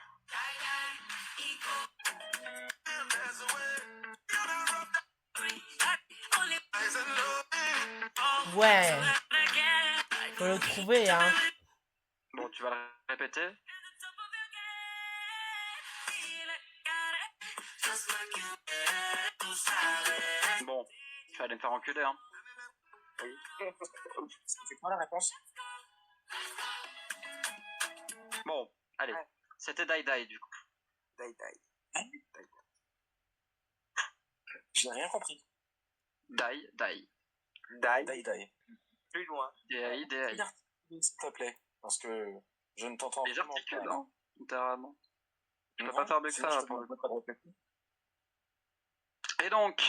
Ouais. Faut le trouver, hein. Bon, tu vas le répéter. Bon, tu vas aller me faire enculer, hein. Oui. C'est quoi la réponse? Bon, allez. Ouais. C'était Die Die, du coup. Die, die. J'ai rien compris. Die, Die. Die. Die. Plus loin. DI, DI. S'il te plaît. Parce que je ne t'entends Les vraiment articules, pas. hein, littéralement. Je peux Non, pas faire mieux que sinon, ça, je là, te pour le demanderai pas de répéter. Et donc,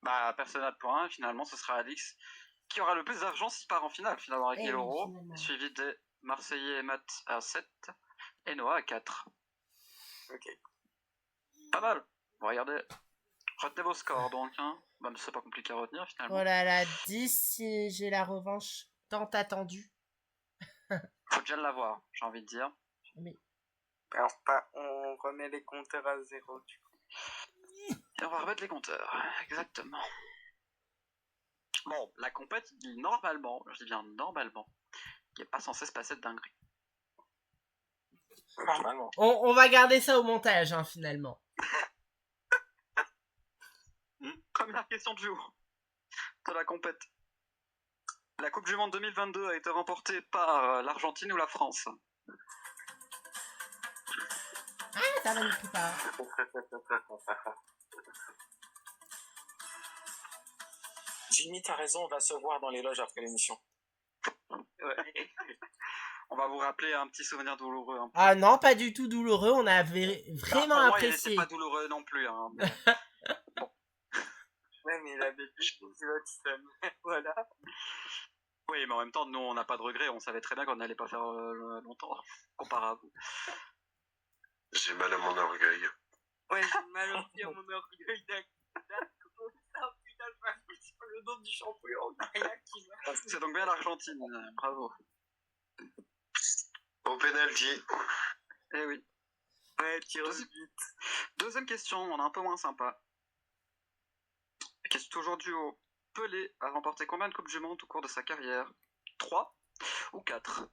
bah, personne n'a de points. Finalement, ce sera Alix qui aura le plus d'argent s'il part en finale, finalement, avec 1000 euros. Finalement. Suivi des Marseillais et Matt à 7 et Noah à 4. Ok. Pas mal. Bon, regardez. Retenez vos scores, donc, hein. Bah, c'est pas compliqué à retenir, finalement. Oh là là, 10 si j'ai la revanche tant attendue. Faut déjà l'avoir, j'ai envie de dire. Mais Alors, on remet les compteurs à 0, du coup. Et on va remettre les compteurs. Exactement. Bon, la compète, normalement, je dis bien normalement, il n'est pas censé se passer de dinguerie. Normalement. on va garder ça au montage, hein, finalement. Première question du jour de la compète. La Coupe du Monde 2022 a été remportée par l'Argentine ou la France? Ah, ça va nous pas. Jimmy, t'as raison, on va se voir dans les loges après l'émission. Ouais. On va vous rappeler un petit souvenir douloureux. Hein. Ah non, pas du tout douloureux, on avait vraiment pour moi, apprécié. il n'était pas douloureux non plus. Hein, mais... bon. Ouais, mais la bébé, voilà. Oui, mais en même temps, nous, on n'a pas de regrets. On savait très bien qu'on n'allait pas faire longtemps, comparé à vous. J'ai mal à mon orgueil. Ouais, j'ai mal aussi à mon orgueil d'accord. Putain, je m'appuie sur le dos du champion, on n'a rien qui va. C'est donc bien l'Argentine, bravo. Au penalty. Eh oui. Ouais, Deuxième question, on est un peu moins sympa. Question toujours duo. Pelé a remporté combien de Coupes du Monde au cours de sa carrière? 3 ou 4?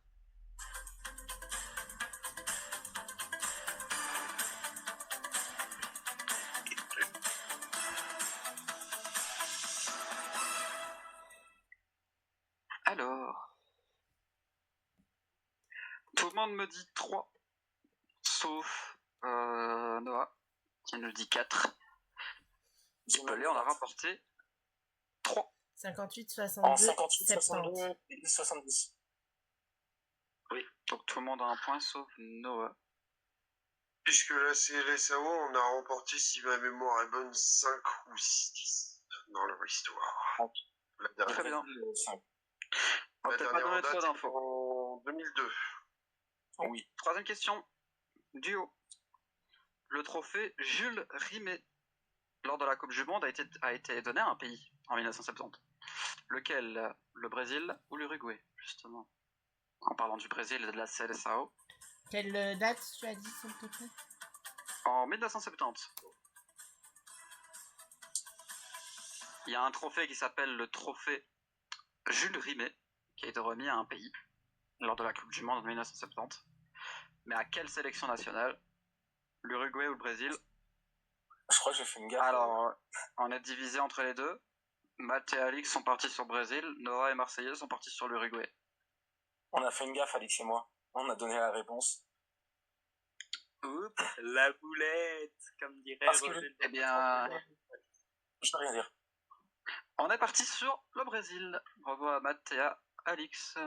Alors, tout le monde me dit 3, sauf Noah, qui nous dit 4. Pelé en a rapporté 3. 58, En 62, 58, 70. 62 et 70. Oui, donc tout le monde a un point, sauf Noah. Puisque la CLSAO, on a remporté, si ma mémoire est bonne, 5 ou 6 dans leur histoire. La dernière, Très bien. On va la peut-être pas dernière donner en trop date d'infos. en 2002. Oui. Troisième question, duo. Le trophée Jules Rimet lors de la Coupe du Monde a été donné à un pays en 1970. Lequel? Le Brésil ou l'Uruguay, justement? En parlant du Brésil et de la CLSAO. Quelle date tu as dit, s'il te plaît? En 1970. Il y a un trophée qui s'appelle le trophée Jules Rimet, qui a été remis à un pays lors de la Coupe du Monde en 1970. Mais à quelle sélection nationale? L'Uruguay ou le Brésil? Je crois que j'ai fait une gaffe. Alors, on est divisé entre les deux. Matt et Alix sont partis sur le Brésil, Noah et Marseillais sont partis sur l'Uruguay. On a fait une gaffe, Alix et moi. On a donné la réponse. Oups, la boulette, comme dirait Parce que Roger. Eh bien, je peux rien dire. on est parti sur le Brésil. Bravo à Matt et à Alix.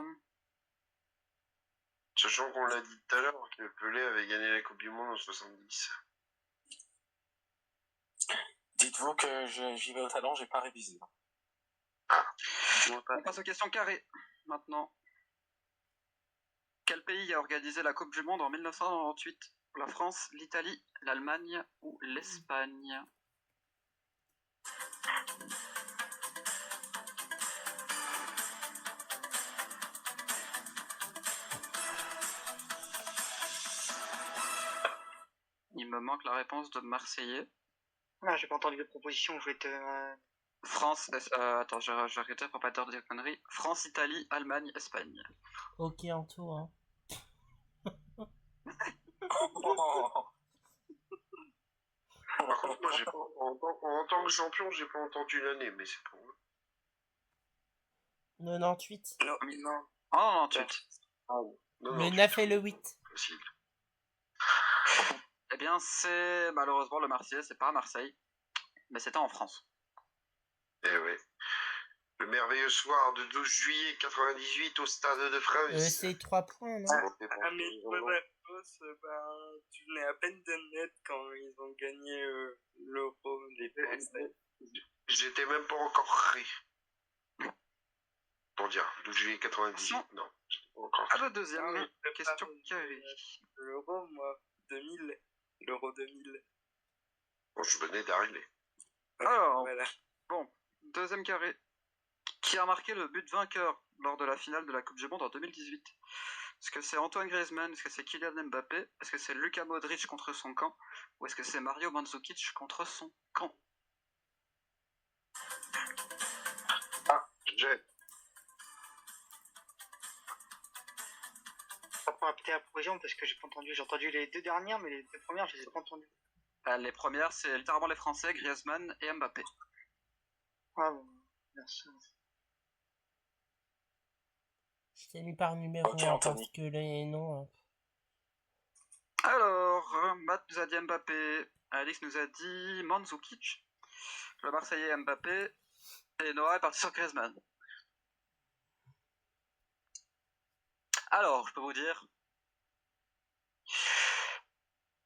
Sachant qu'on l'a dit tout à l'heure, que Pelé avait gagné la Coupe du Monde en 70. Dites-vous que j'y vais au talent, j'ai pas révisé. On passe aux questions carrées, maintenant. Quel pays a organisé la Coupe du Monde en 1998? La France, l'Italie, l'Allemagne ou l'Espagne? Il me manque la réponse de Marseillais. Ah, j'ai pas entendu de proposition, je vais te... France, attends, je vais arrêter pour pas dire de conneries. France, Italie, Allemagne, Espagne. Ok, en tout, hein. Par contre, moi, en tant que champion, j'ai pas entendu l'année, mais c'est pour eux. 98. Non. Oh, 98. Le 9 et le 8. Possible. Eh bien, c'est malheureusement le Marseillais, c'est pas à Marseille, mais c'était en France. Eh ouais. Le merveilleux soir de 12 juillet 98 au Stade de France. C'est 3 points, non? Ah, mais tu venais à peine de net quand ils ont gagné l'Euro, les Français. J'étais même pas encore ré. Pour dire, 12 juillet 98, non. Encore. À la deuxième question carrée. L'Euro, moi, 2000. L'Euro 2000. Bon, je venais d'arriver. Alors, voilà. Bon, deuxième carré. Qui a marqué le but vainqueur lors de la finale de la Coupe du Monde en 2018? Est-ce que c'est Antoine Griezmann? Est-ce que c'est Kylian Mbappé? Est-ce que c'est Luka Modric contre son camp? Ou est-ce que c'est Mario Mandzukic contre son camp? Ah, j'ai. Ça prend peut-être la proposition parce que j'ai pas entendu. J'ai entendu les deux dernières, mais les deux premières, je les ai pas entendues. Les premières, c'est littéralement les Français, Griezmann et Mbappé. Ah bon, merci. Je t'ai mis par numéro Ok, 1 parce que les noms... Alors, Matt nous a dit Mbappé, Alix nous a dit Mandzukic, le Marseillais Mbappé, et Noah est parti sur Griezmann. Alors, je peux vous dire,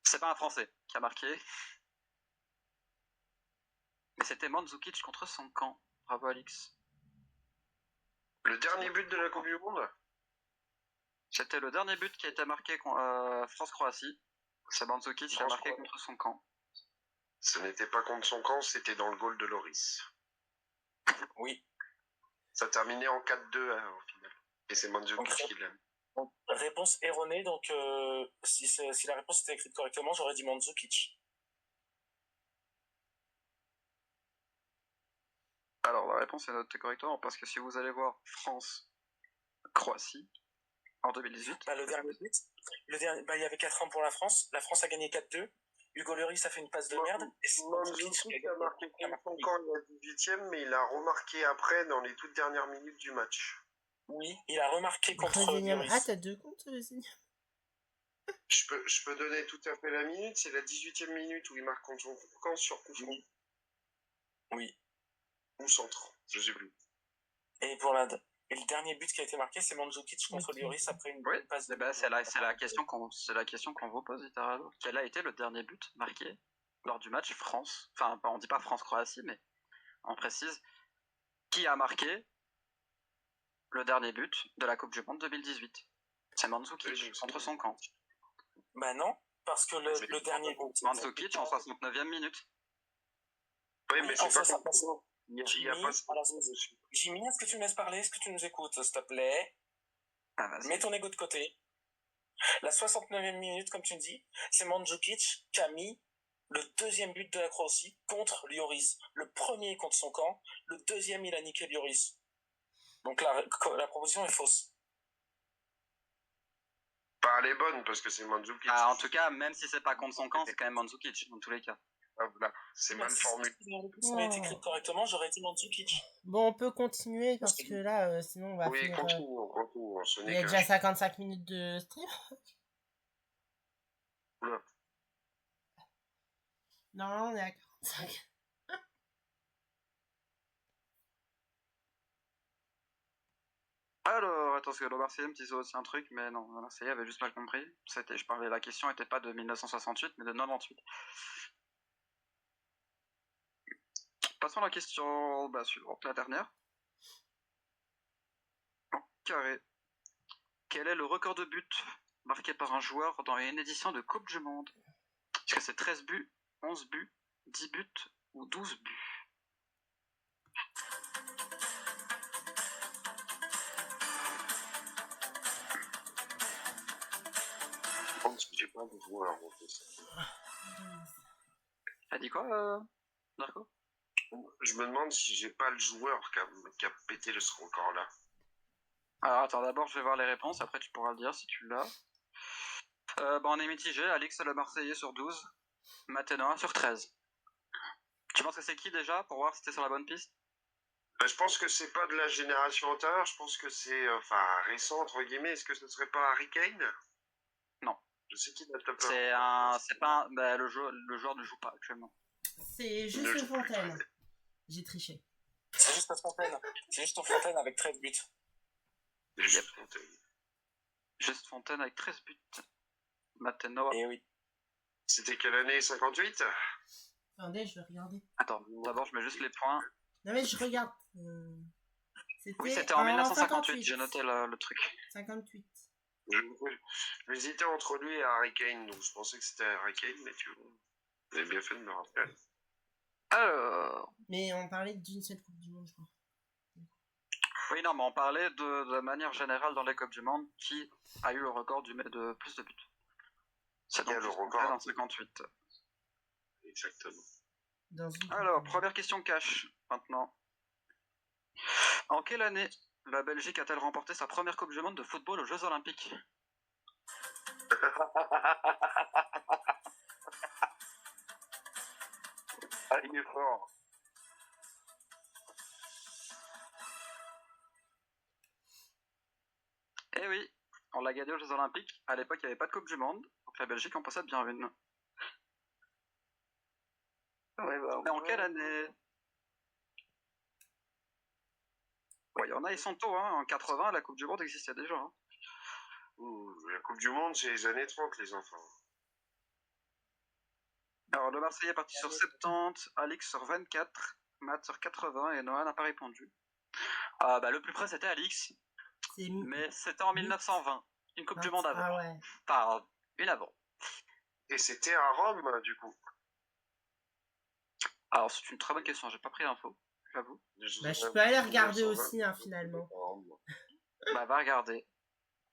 c'est pas un Français qui a marqué, mais c'était Mandzukic contre son camp. Bravo Alix. Le dernier but de la Coupe du Monde? C'était le dernier but qui a été marqué France-Croatie. C'est Mandzukic qui a marqué contre son camp. Ce n'était pas contre son camp, c'était dans le goal de Loris. Oui. Ça terminait en 4-2 hein, au final. Et c'est Mandzukic qui l'a. Réponse erronée, donc si la réponse était écrite correctement, j'aurais dit Mandzukic. Alors la réponse est notée correctement parce que si vous allez voir France-Croatie en 2018. Le dernier but, il y avait 4 ans pour la France a gagné 4-2. Hugo Lloris a fait une passe de merde. Mandzukic a marqué contre son camp il y a 18ème, mais il a remarqué après dans les toutes dernières minutes du match. Oui, il a remarqué contre Lloris. Ah, t'as 2 comptes, Zeniam? Je peux donner tout à fait la minute, c'est la 18ème minute où il marque contre son camp sur coup franc. Oui. Ou centre, je sais plus. Et le dernier but qui a été marqué, c'est Mandzukic contre Lloris après une passe de... c'est la question qu'on vous pose, littéralement. Quel a été le dernier but marqué lors du match France, enfin on dit pas France-Croatie, mais on précise, qui a marqué le dernier but de la Coupe du Monde 2018? C'est Mandzukic contre son camp. Bah non, parce que le dernier but... Mandzukic en 69e minute. Oui, mais c'est pas ça. Jimmy, est-ce que tu me laisses parler? Est-ce que tu nous écoutes, s'il te plaît? Mets ton ego de côté. La 69e minute, comme tu me dis, c'est Mandzukic qui a mis le deuxième but de la Croatie contre Lloris. Le premier contre son camp, le deuxième il a niqué Lloris. Donc la proposition est fausse. Pas les bonnes, parce que c'est Mandzukic. En tout cas, même si c'est pas contre son camp, c'est quand même Mandzukic, dans tous les cas. Voilà, c'est mal formulé. Si ça avait été écrit correctement, j'aurais dit Mandzukic. Bon, on peut continuer parce que là, sinon on va finir. Continue. Il y a déjà 55 minutes de stream. Oula. Non, on est à 45. Alors, attends, parce que le Marseillais me disait aussi un truc, mais non, le Marseillais avait juste mal compris. La question n'était pas de 1968, mais de 98. Passons à la question suivante, la dernière. En carré. Quel est le record de buts marqué par un joueur dans une édition de Coupe du Monde? Est-ce que c'est 13 buts, 11 buts, 10 buts ou 12 buts? Je pense que j'ai pas de joueur en fait. T'as dit quoi, Marco? Je me demande si j'ai pas le joueur qui a pété ce record-là. Alors attends, d'abord je vais voir les réponses, après tu pourras le dire si tu l'as. On est mitigé, Alix le Marseillais sur 12, Mathena sur 13. Tu penses que c'est qui déjà, pour voir si t'es sur la bonne piste? Je pense que c'est pas de la génération antérieure, je pense que c'est récent entre guillemets. Est-ce que ce serait pas Harry Kane? Non. Je sais qui n'a top. Le joueur ne joue pas actuellement. C'est juste Fontaine. J'ai triché. C'est juste Fontaine. C'est juste Fontaine avec 13 buts. Juste Fontaine avec 13 buts. Mathena. Eh oui. C'était quelle année? 58? Attendez, je vais regarder. Attends, d'abord je mets juste les points. Non mais je regarde. Oui, c'était en 1958, j'ai noté le truc. 58. J'hésitais entre lui et Harry Kane, donc je pensais que c'était Harry Kane, mais tu vois, vous avez bien fait de me rappeler. Alors... Mais on parlait d'une seule Coupe du Monde, je crois. Oui, non, mais on parlait de manière générale dans les Coupes du Monde qui a eu le record de plus de buts. C'est donc le record en 58. Exactement. Alors, première question cash, maintenant. En quelle année la Belgique a-t-elle remporté sa première Coupe du Monde de football aux Jeux Olympiques? Ah, il est fort. Eh oui, on l'a gagné aux Jeux Olympiques. À l'époque, il n'y avait pas de Coupe du Monde, donc la Belgique en possède bien une. Ouais, et en quelle année? Ouais, il y en a, ils sont tôt, hein. En 80, la Coupe du Monde existait déjà. Hein. La Coupe du Monde, c'est les années 30, les enfants. Alors, le Marseillais est parti sur 70, Alix sur 24, Matt sur 80 et Noah n'a pas répondu. Le plus près, c'était Alix. Mais c'était en 1920. Une Coupe du Monde avant. Ah ouais. Enfin, une avant. Et c'était à Rome, du coup. Alors, c'est une très bonne question. J'ai pas pris l'info, j'avoue. Je peux aller regarder aussi, hein, finalement. Va regarder.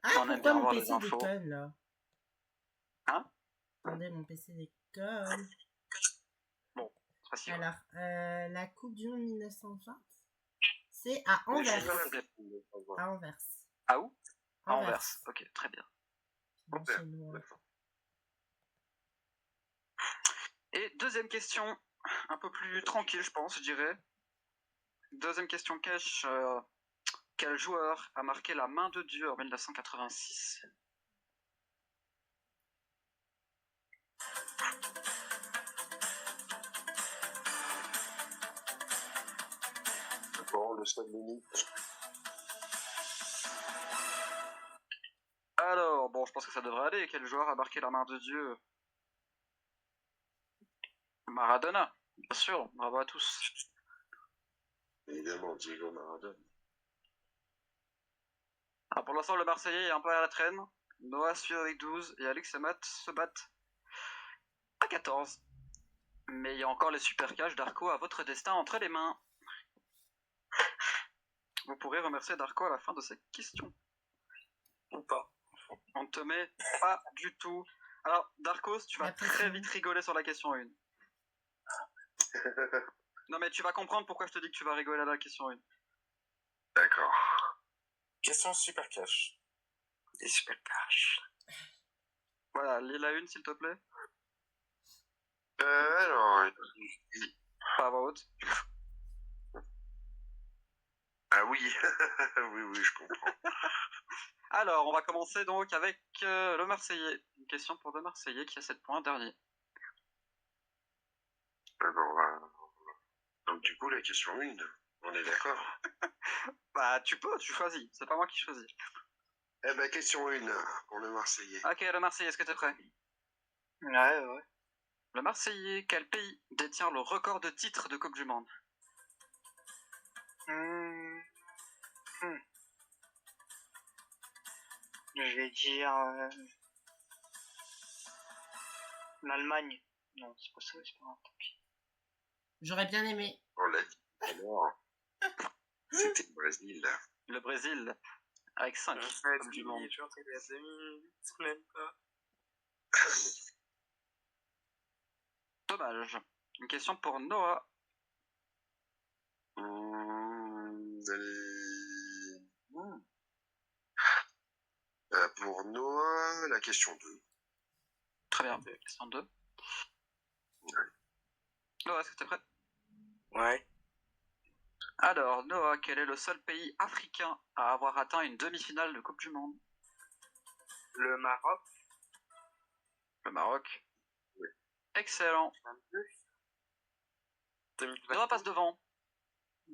Ah, On aime pourquoi bien mon voir les PC infos. déconne, là? Hein? Attendez, mon PC déconne. Bon, c'est facile. Alors, la Coupe du Monde 1920, c'est à Anvers. À Anvers. Ah où? À Anvers. Ok, très bien. Et deuxième question, un peu plus tranquille, je pense, je dirais. Deuxième question cash. Quel joueur a marqué la main de Dieu en 1986? D'accord, le Stade Munich. Alors, bon, je pense que ça devrait aller. Quel joueur a marqué la main de Dieu? Maradona, bien sûr. Bravo à tous. Évidemment, Diego Maradona. Alors pour l'instant, le Marseillais est un peu à la traîne. Noah suit avec 12 et Alex et Matt se battent à 14. Mais il y a encore les super cash d'Arco à votre destin entre les mains. Vous pourrez remercier Darko à la fin de cette question. Ou pas. On ne te met pas du tout. Alors, Darkos, tu vas très vite rigoler sur la question 1. Non, mais tu vas comprendre pourquoi je te dis que tu vas rigoler à la question 1. D'accord. Question super cash. Des super cash. Voilà, lis la 1, s'il te plaît. Alors... Pas à voix haute. Ah oui, oui, je comprends. Alors, on va commencer donc avec le Marseillais. Une question pour le Marseillais qui a 7 points, dernier. Donc du coup, la question 1, on est d'accord? Bah, tu choisis. C'est pas moi qui choisis. Eh ben, question 1 pour le Marseillais. Ok, le Marseillais, est-ce que t'es prêt? Ouais. Le Marseillais, quel pays détient le record de titres de Coupe du Monde? Je vais dire l'Allemagne. Non, c'est pas ça, c'est pas grave, tant pis. J'aurais bien aimé. On l'a dit alors. C'était le Brésil. Le Brésil, avec 5 Coupe du Monde. Je suis entré à 2 minutes, même pas. Dommage. Une question pour Noah. Pour Noah, la question 2. Très bien, question 2. Ouais. Noah, est-ce que t'es prêt? Ouais. Alors, Noah, quel est le seul pays africain à avoir atteint une demi-finale de Coupe du Monde? Le Maroc. Le Maroc. Oui. Excellent. 2022. Noah passe devant.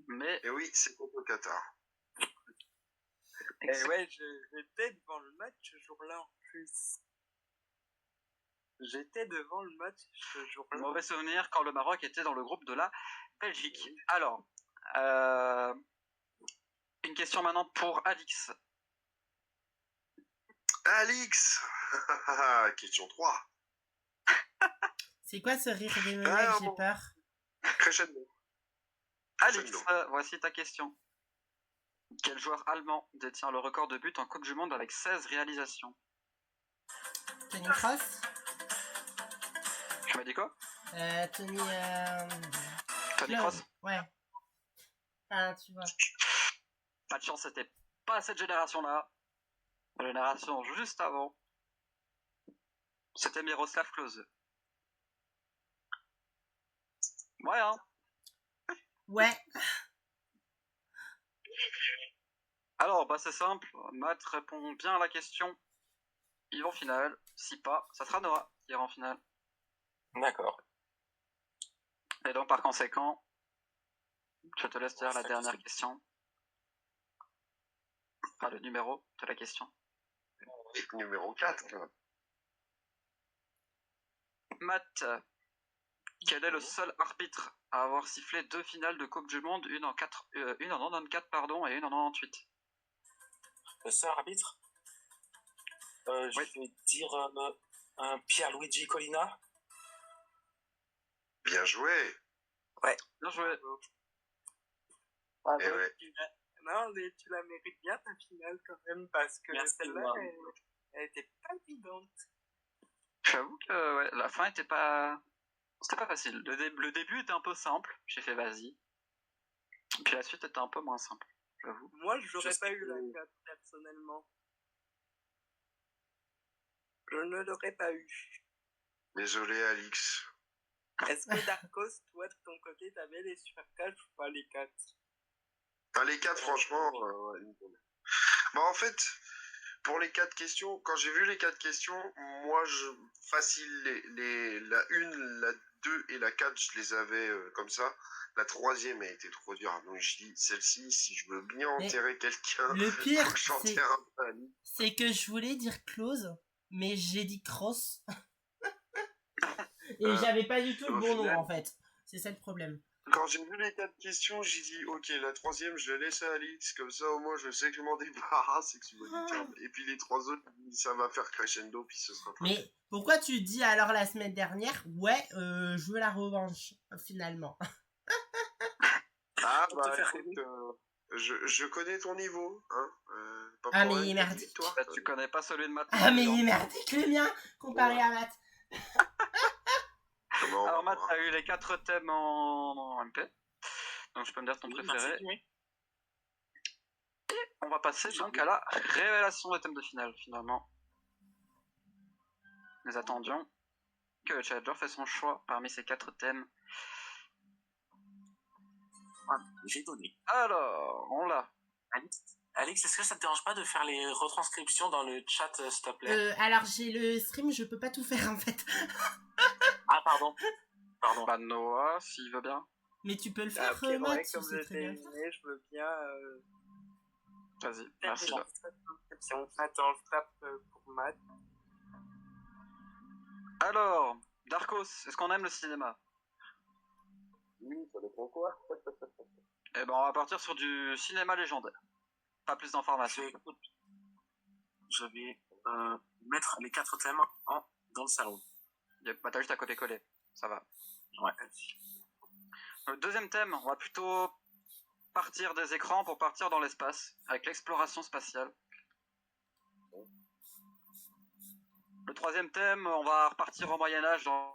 Mais... Et oui, c'est contre le Qatar. Et ouais, j'étais devant le match ce jour-là en plus. J'étais devant le match ce jour-là. Mauvais souvenir quand le Maroc était dans le groupe de la Belgique. Oui. Alors, une question maintenant pour Alix. Alix Question 3. C'est quoi ce rire démoniaque? J'ai peur. Crescendo. Alix, voici ta question. Quel joueur allemand détient le record de buts en Coupe du Monde avec 16 réalisations? Tony Kroos? Tu m'as dit quoi? Tony Kroos? Ouais. Ah, tu vois. Pas de chance, c'était pas cette génération-là. La génération juste avant. C'était Miroslav Klose. Ouais, hein? Ouais. Alors, bah c'est simple. Matt répond bien à la question. Il va en finale. Si pas, ça sera Noah qui ira en finale. D'accord. Et donc, par conséquent, je te laisse dire la dernière question. Enfin, le numéro de la question. Numéro 4. Matt, quel est le seul arbitre à avoir sifflé 2 finales de Coupe du Monde, une en 94 pardon, et une en 98? Le seul arbitre Je vais dire Pierluigi Collina. Bien joué. Ouais. Bien joué. Ah, Eh ouais. Non, mais tu la mérites bien ta finale quand même, parce que celle-là, elle était pas évidente. J'avoue que ouais, la fin était pas... C'était pas facile. Le début était un peu simple, j'ai fait vas-y. Puis la suite était un peu moins simple, j'avoue. Moi, j'aurais pas eu la 4 personnellement. Je ne l'aurais pas eu. Désolé, Alix. Est-ce que Darkos, toi de ton côté, t'avais les super 4 ou pas les 4? Enfin, les 4, franchement. Bah, en fait, pour les 4 questions, quand j'ai vu les 4 questions, moi, facile, la 1, la 2 et la 4, je les avais comme ça. La 3e a été trop dure. Donc, je dis, celle-ci, si je veux bien enterrer quelqu'un, le pire, faut que j'enterre un peu Alix. C'est que je voulais dire close, mais j'ai dit cross. Et j'avais pas du tout le bon nom, en fait. C'est ça le problème. Quand j'ai vu les 4 questions, j'ai dit, ok, la 3e, je la laisse à Alix, comme ça, au moins, je sais que je m'en débarrasse et que je me détermine. Et puis les 3 autres, ça va faire crescendo, puis ce sera pas. Mais pourquoi tu dis alors la semaine dernière, ouais, je veux la revanche, finalement? Ah, bah, écoute, je connais ton niveau, hein. Pas Ah, pour mais rien il est que merdique. toi. Bah, tu connais pas celui de Matt. Ah, mais il est merdique, le mien, comparé à Matt. Alors Matt, t'as eu les 4 thèmes en MP. Donc je peux me dire ton préféré. Et on va passer donc à la révélation des thèmes de finale, finalement. Nous attendions que le challenger fait son choix parmi ces 4 thèmes. J'ai donné. Alors, on l'a. Alex, est-ce que ça te dérange pas de faire les retranscriptions dans le chat, s'il te plaît? Alors j'ai le stream, je peux pas tout faire en fait. Ah, pardon. Bah Noah, s'il veut bien. Mais tu peux le faire, Ok, Matt, ouais, si comme c'est très bien. je veux bien. Vas-y, faire merci. des transcriptions. Attends, je tape pour Matt. Alors, Darkos, est-ce qu'on aime le cinéma? Oui, ça dépend quoi. Eh ben, on va partir sur du cinéma légendaire. Pas plus d'informations. Je vais mettre les 4 thèmes dans le salon. Bah, t'as juste à copier-coller. Ça va. Ouais. Le deuxième thème, on va plutôt partir des écrans pour partir dans l'espace, avec l'exploration spatiale. Le troisième thème, on va repartir au Moyen-Âge dans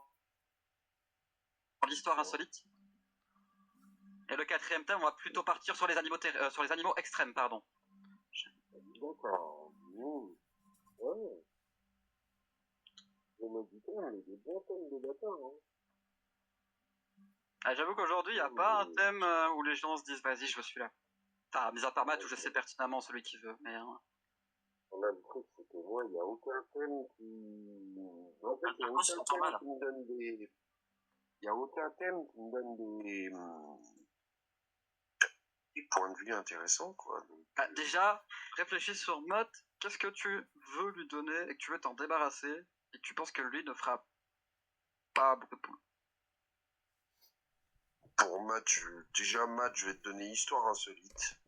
l'histoire insolite. Et le quatrième thème, on va plutôt partir sur les animaux extrêmes, pardon. D'accord. Ouais. Je me dis pas, mais des bons thèmes de bâtard, hein. Ah, j'avoue qu'aujourd'hui, il n'y a pas un thème où les gens se disent vas-y, je veux celui-là. Enfin, mis à part Matt où je sais pertinemment celui qui veut. Mais, Le truc, c'est que moi, il n'y a aucun thème qui. En fait, il n'y a aucun thème qui me donne des. Il n'y a aucun thème qui me donne des points de vue intéressants, quoi. Donc, déjà, réfléchis sur Matt. Qu'est-ce que tu veux lui donner et que tu veux t'en débarrasser et que tu penses que lui ne fera pas beaucoup de points? pour Matt, je vais te donner histoire insolite.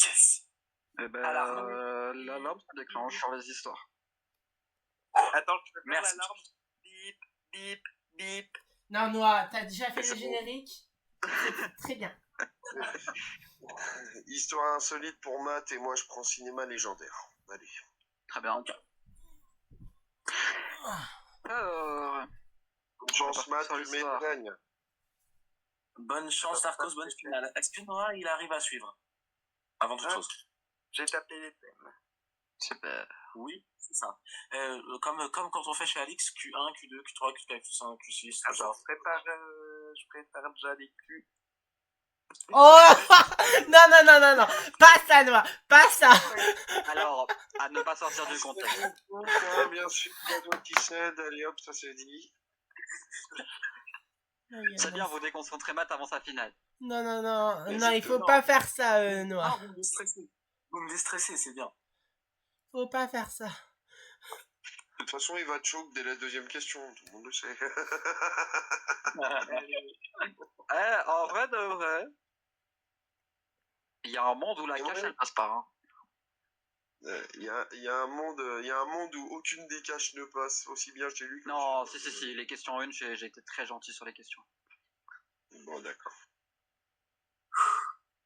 Yes. Eh ben, la lampe se déclenche sur les histoires. Attends, je peux faire Merci. l'alarme. Bip, bip, bip. Non, Noah, t'as déjà fait le générique? C'est très bien. Histoire insolite pour Matt et moi, je prends cinéma légendaire. Allez. Très bien. Alors, Bonne chance, Matt, tu mets une gagne. Bonne chance, Darkos, bonne finale. Est-ce que Noah, il arrive à suivre? Avant toute chose. J'ai tapé les thèmes. super. Oui, c'est ça. Comme quand on fait chez Alix, Q1, Q2, Q3, Q4, Q5, Q6, tout ça. Je prépare déjà les Q. Oh non, pas ça, Noah, pas ça. Alors, à ne pas sortir du contexte. Bien sûr, il y a toi qui cède, allez hop, ça c'est dit. C'est bien, vous déconcentrez Matt avant sa finale. Non, il faut pas faire ça, Noah. Non, vous me déstressez. Vous me déstressez, c'est bien. Faut pas faire ça. De toute façon, il va te choquer dès la deuxième question, tout le monde le sait. En vrai de vrai, il y a un monde où la cache, elle passe pas. Hein. Il y a un monde où aucune des caches ne passe, aussi bien chez lui que Non, chez si, les questions 1, j'ai été très gentil sur les questions. Bon, d'accord.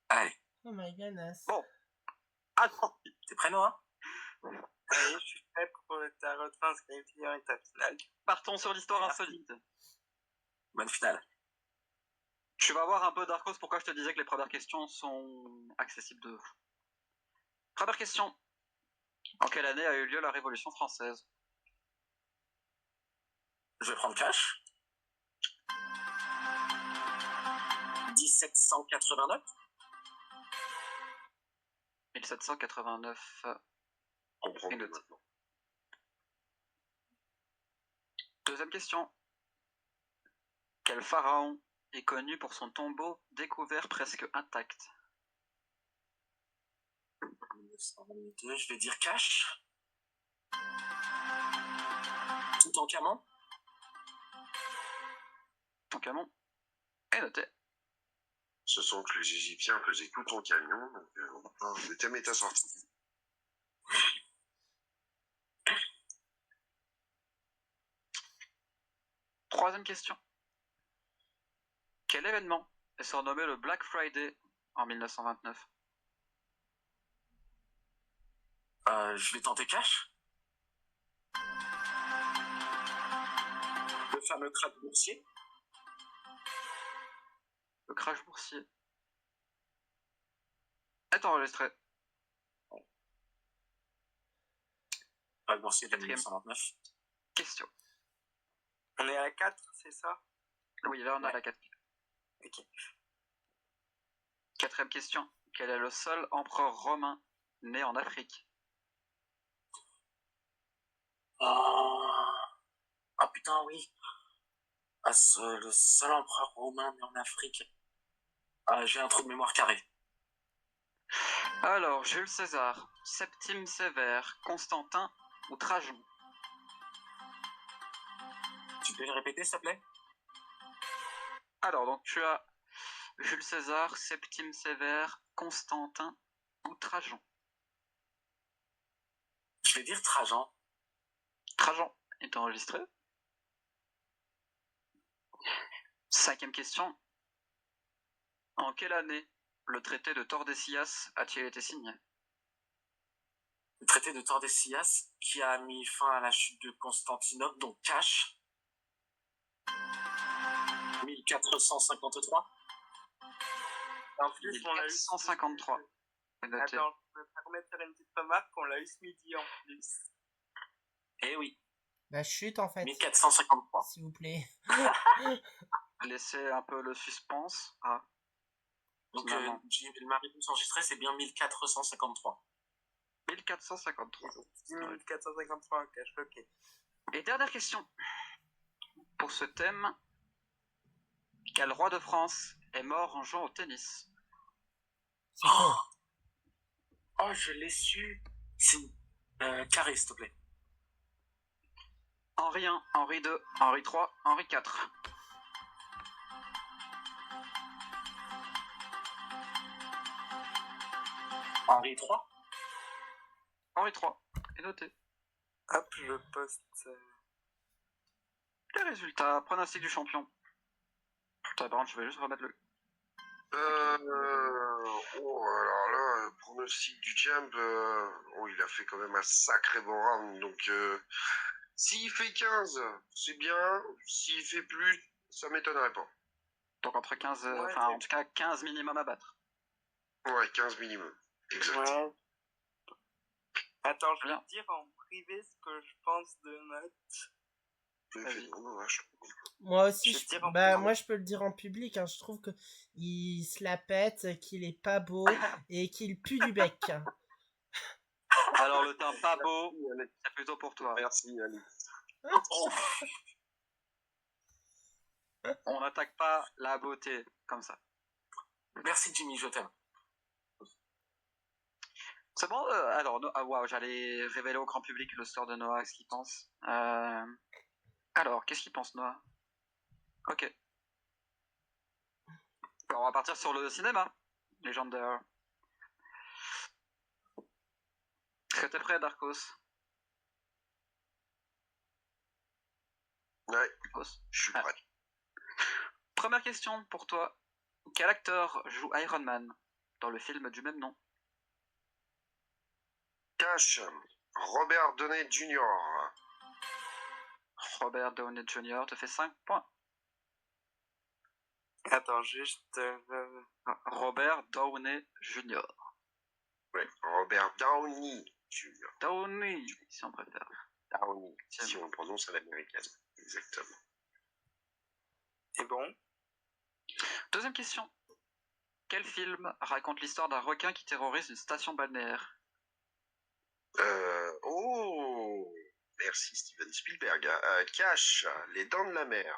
Allez. Oh my goodness. Bon. Attends. T'es prêt, Noah? Allez, je suis prêt pour ta retranscription en étape finale. Partons sur l'histoire insolite. Bonne finale. Tu vas voir un peu Darkos pourquoi je te disais que les premières questions sont accessibles de fou. Première question. En quelle année a eu lieu la Révolution française? Je vais prendre cash. 1789. 1789. Comprends maintenant. Deuxième question. Quel pharaon est connu pour son tombeau découvert presque intact? 1922, je vais dire cash. Toutankhamon. Toutankhamon est noté. Ce sont que les Égyptiens faisaient tout en camion, donc le thème est assorti. Troisième question. Quel événement est surnommé le Black Friday en 1929? Je vais tenter cash. Le fameux crash boursier. Le crash boursier est enregistré. Crash boursier de 1929. Question. On est à 4, c'est ça? Oui, là on a la 4. Ok. Quatrième question. Quel est le seul empereur romain né en Afrique? Ah putain, oui. Le seul empereur romain né en Afrique. J'ai un trou de mémoire carré. Alors, Jules César, Septime Sévère, Constantin ou Trajan? Tu peux le répéter, s'il te plaît? Alors, donc tu as Jules César, Septime Sévère, Constantin ou Trajan? Je vais dire Trajan. Trajan est enregistré. Cinquième question. En quelle année le traité de Tordesillas a-t-il été signé? Le traité de Tordesillas qui a mis fin à la chute de Constantinople, donc cash. 1453. En plus, on l'a eu. 1453. Attends, je peux me permettre de faire une petite remarque, on l'a eu ce midi en plus. Eh oui. La chute en fait. 1453. S'il vous plaît. Laissez un peu le suspense. Ah. Donc, le Marie-Pouce enregistré, c'est bien 1453. 1453. 1453, ok, je ok. Et dernière question. Pour ce thème, quel roi de France est mort en jouant au tennis? C'est con. Oh, je l'ai su. C'est carré, s'il te plaît. Henri I, Henri II, Henri III, Henri IV. Henri III. Henri III est noté. Hop, je poste. Les résultats, pronostic du champion. Putain, par contre, je vais juste remettre le. Alors là, pronostic du champ, il a fait quand même un sacré bon round, donc s'il fait 15, c'est bien, s'il fait plus, ça m'étonnerait pas. Donc entre 15, en tout cas 15 minimum à battre. Ouais, 15 minimum, exact. Ouais. Attends, je vais te dire en privé ce que je pense de Note. Moi aussi, moi je peux le dire en public, hein, je trouve que il se la pète, qu'il est pas beau et qu'il pue du bec. Alors le teint pas beau, c'est plutôt pour toi. Merci Ali. On n'attaque pas la beauté comme ça. Merci Jimmy, je t'aime. C'est bon, alors, waouh, j'allais révéler au grand public le score de Noah, ce qu'il pense. Alors, qu'est-ce qu'il pense, Noah? Ok. Alors, on va partir sur le cinéma. Légendaire. Est-ce que t'es prêt, Darkos? Ouais, je suis prêt. Première question pour toi. Quel acteur joue Iron Man dans le film du même nom? Cash, Robert Downey Jr. Robert Downey Jr. te fait 5 points. Attends, juste... Robert Downey Jr. Oui, Robert Downey Jr. Downey, si on préfère. Downey, si on le prononce à l'américaine. Exactement. C'est bon. Deuxième question. Quel film raconte l'histoire d'un requin qui terrorise une station balnéaire? Oh, merci Steven Spielberg. Cash, Les Dents de la Mer.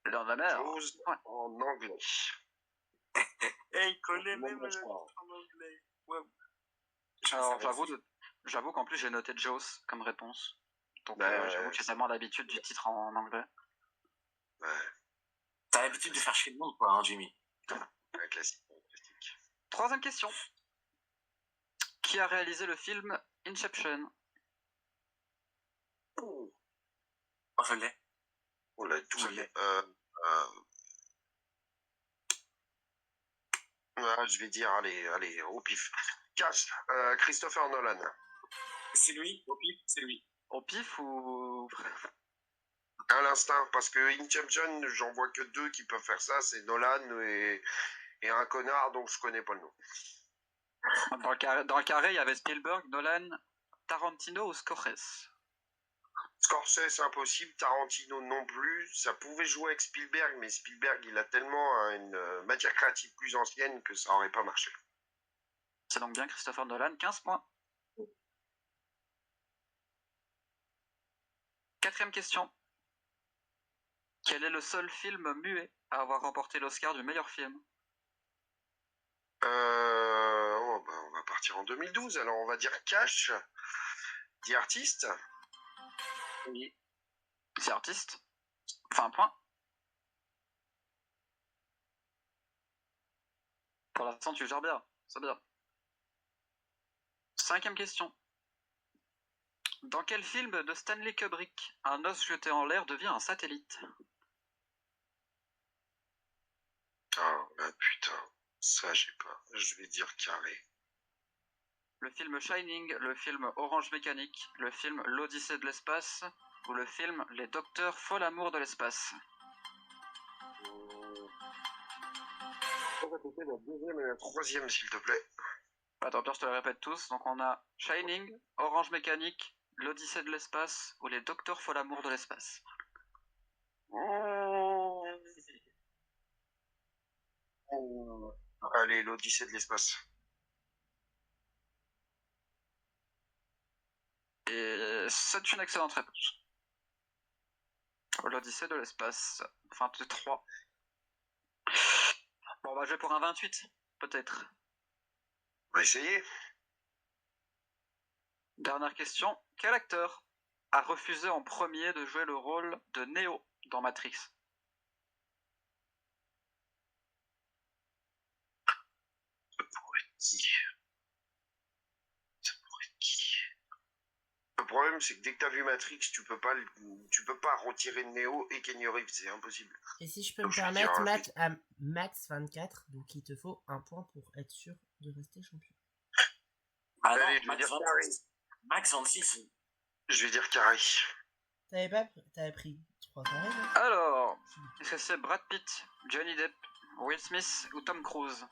Les Dents de la Mer. Jaws en anglais. Il connaît même le titre en anglais. Ouais. Alors, j'avoue qu'en plus j'ai noté Jaws comme réponse. Donc j'avoue que j'ai tellement l'habitude du titre en anglais. Ouais. T'as l'habitude de faire chier le monde, quoi, hein, Jimmy. Un classique. Troisième question. Qui a réalisé le film Inception? Oh, je l'ai. On l'a tout. Je vais dire, allez, au pif. Cash, Christopher Nolan. C'est lui, au pif, c'est lui. Au pif ou... À l'instinct, parce que Inception, j'en vois que 2 qui peuvent faire ça, c'est Nolan et un connard dont je connais pas le nom. Dans le carré, il y avait Spielberg, Nolan, Tarantino ou Scorsese. Scorsese, impossible. Tarantino non plus. Ça pouvait jouer avec Spielberg, mais Spielberg, il a tellement une matière créative plus ancienne que ça aurait pas marché. C'est donc bien Christopher Nolan, 15 points. Quatrième question. Quel est le seul film muet à avoir remporté l'Oscar du meilleur film? On va partir en 2012. Alors, on va dire Cash, The Artist. Oui. The Artist. Enfin, un point. Pour l'instant, tu gères bien. C'est bien. Cinquième question. Dans quel film de Stanley Kubrick un os jeté en l'air devient un satellite? Ah, putain. Ça, j'ai pas. Je vais dire Carré. Le film Shining, le film Orange Mécanique, le film L'Odyssée de l'espace ou le film Les Docteurs Fol Amour de l'espace? On va tenter la deuxième et la troisième, s'il te plaît. Attends, je te les répète tous. Donc on a Shining, Orange Mécanique, L'Odyssée de l'espace ou Les Docteurs Fol Amour de l'espace. Allez, l'Odyssée de l'espace. Et c'est une excellente réponse. L'Odyssée de l'espace. 23. Bon, bah, je vais pour un 28, peut-être. On va essayer. Dernière question. Quel acteur a refusé en premier de jouer le rôle de Neo dans Matrix? Ça pourrait être qui? Le problème, c'est que dès que t'as vu Matrix, tu peux pas retirer Neo et Kenny Reeves, c'est impossible. Et si je peux me permettre, à max 24, donc il te faut un point pour être sûr de rester champion. Ah non, max 26. Je vais dire Carré. T'avais pris 3 carrés, non? Alors, est-ce que c'est Brad Pitt, Johnny Depp, Will Smith ou Tom Cruise?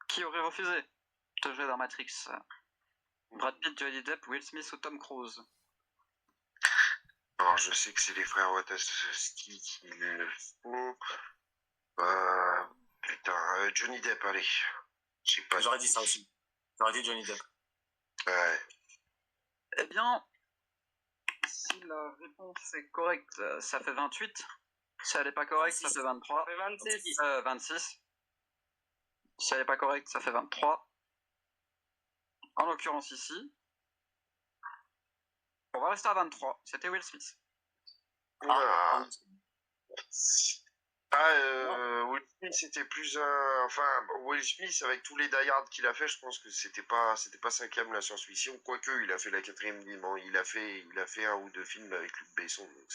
Qui aurait refusé de jouer dans Matrix? Brad Pitt, Johnny Depp, Will Smith ou Tom Cruise? Alors, je sais que c'est les frères Wachowski qui le font. Putain, Johnny Depp, allez. J'aurais dit ça aussi. J'aurais dit Johnny Depp. Ouais. Eh bien, si la réponse est correcte, ça fait 28. Si elle est pas correcte, ça fait 23. Ça fait 26. 26. Si elle est pas correcte, ça fait 23. En l'occurrence ici, on va rester à 23. C'était Will Smith. Oula. Will Smith, c'était plus un... Enfin, Will Smith, avec tous les die hard qu'il a fait, je pense que c'était pas cinquième la science-fiction. Quoique, il a fait la 4ème dimension. Il a fait un ou deux films avec Luc Besson, donc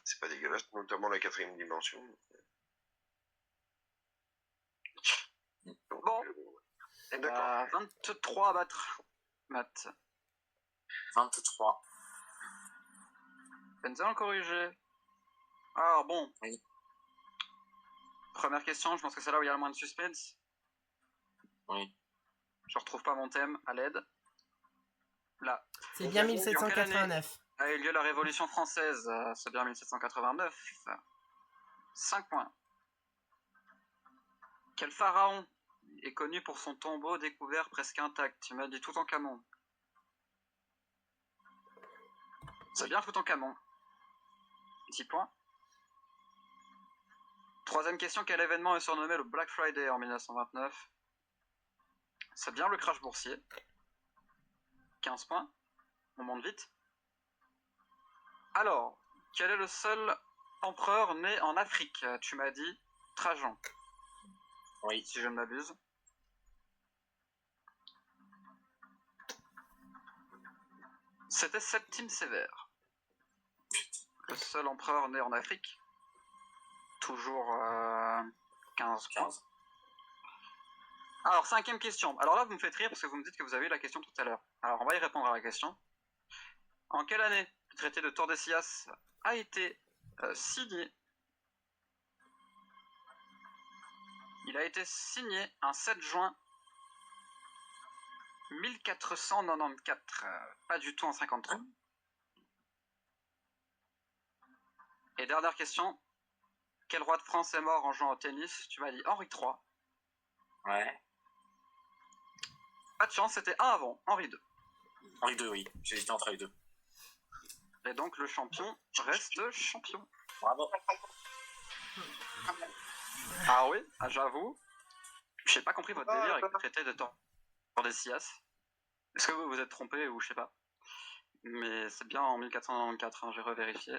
c'est pas dégueulasse, notamment la 4ème dimension. Bon. D'accord. 23 à battre. Matt. 23. Benzel corrigé. Alors bon. Oui. Première question, je pense que c'est là où il y a le moins de suspense. Oui. Je retrouve pas mon thème, à l'aide. Là. C'est bien 1789. A eu lieu la Révolution française, c'est bien 1789. 5 points. Quel pharaon est connu pour son tombeau découvert presque intact? Tu m'as dit Toutankhamon. C'est bien Toutankhamon. 10 points. Troisième question, quel événement est surnommé le Black Friday en 1929? C'est bien le crash boursier. 15 points. On monte vite. Alors, quel est le seul empereur né en Afrique? Tu m'as dit Trajan. Oui. Si je ne m'abuse. C'était Septime Sévère. Le seul empereur né en Afrique. Toujours 15 points. Alors, cinquième question. Alors là, vous me faites rire parce que vous me dites que vous avez eu la question tout à l'heure. Alors, on va y répondre à la question. En quelle année le traité de Tordesillas a été signé? Il a été signé un 7 juin 1494. Pas du tout en 53. Et dernière question. Quel roi de France est mort en jouant au tennis? Tu m'as dit Henri III. Ouais. Pas de chance, c'était un avant, Henri II. Henri II, oui. J'ai hésité entre les deux. Et donc le champion reste champion. Bravo. Ah oui, j'avoue. J'ai pas compris votre délire avec le traité de Tordesillas. Est-ce que vous vous êtes trompé ou je sais pas? Mais c'est bien en 1494, hein, j'ai revérifié.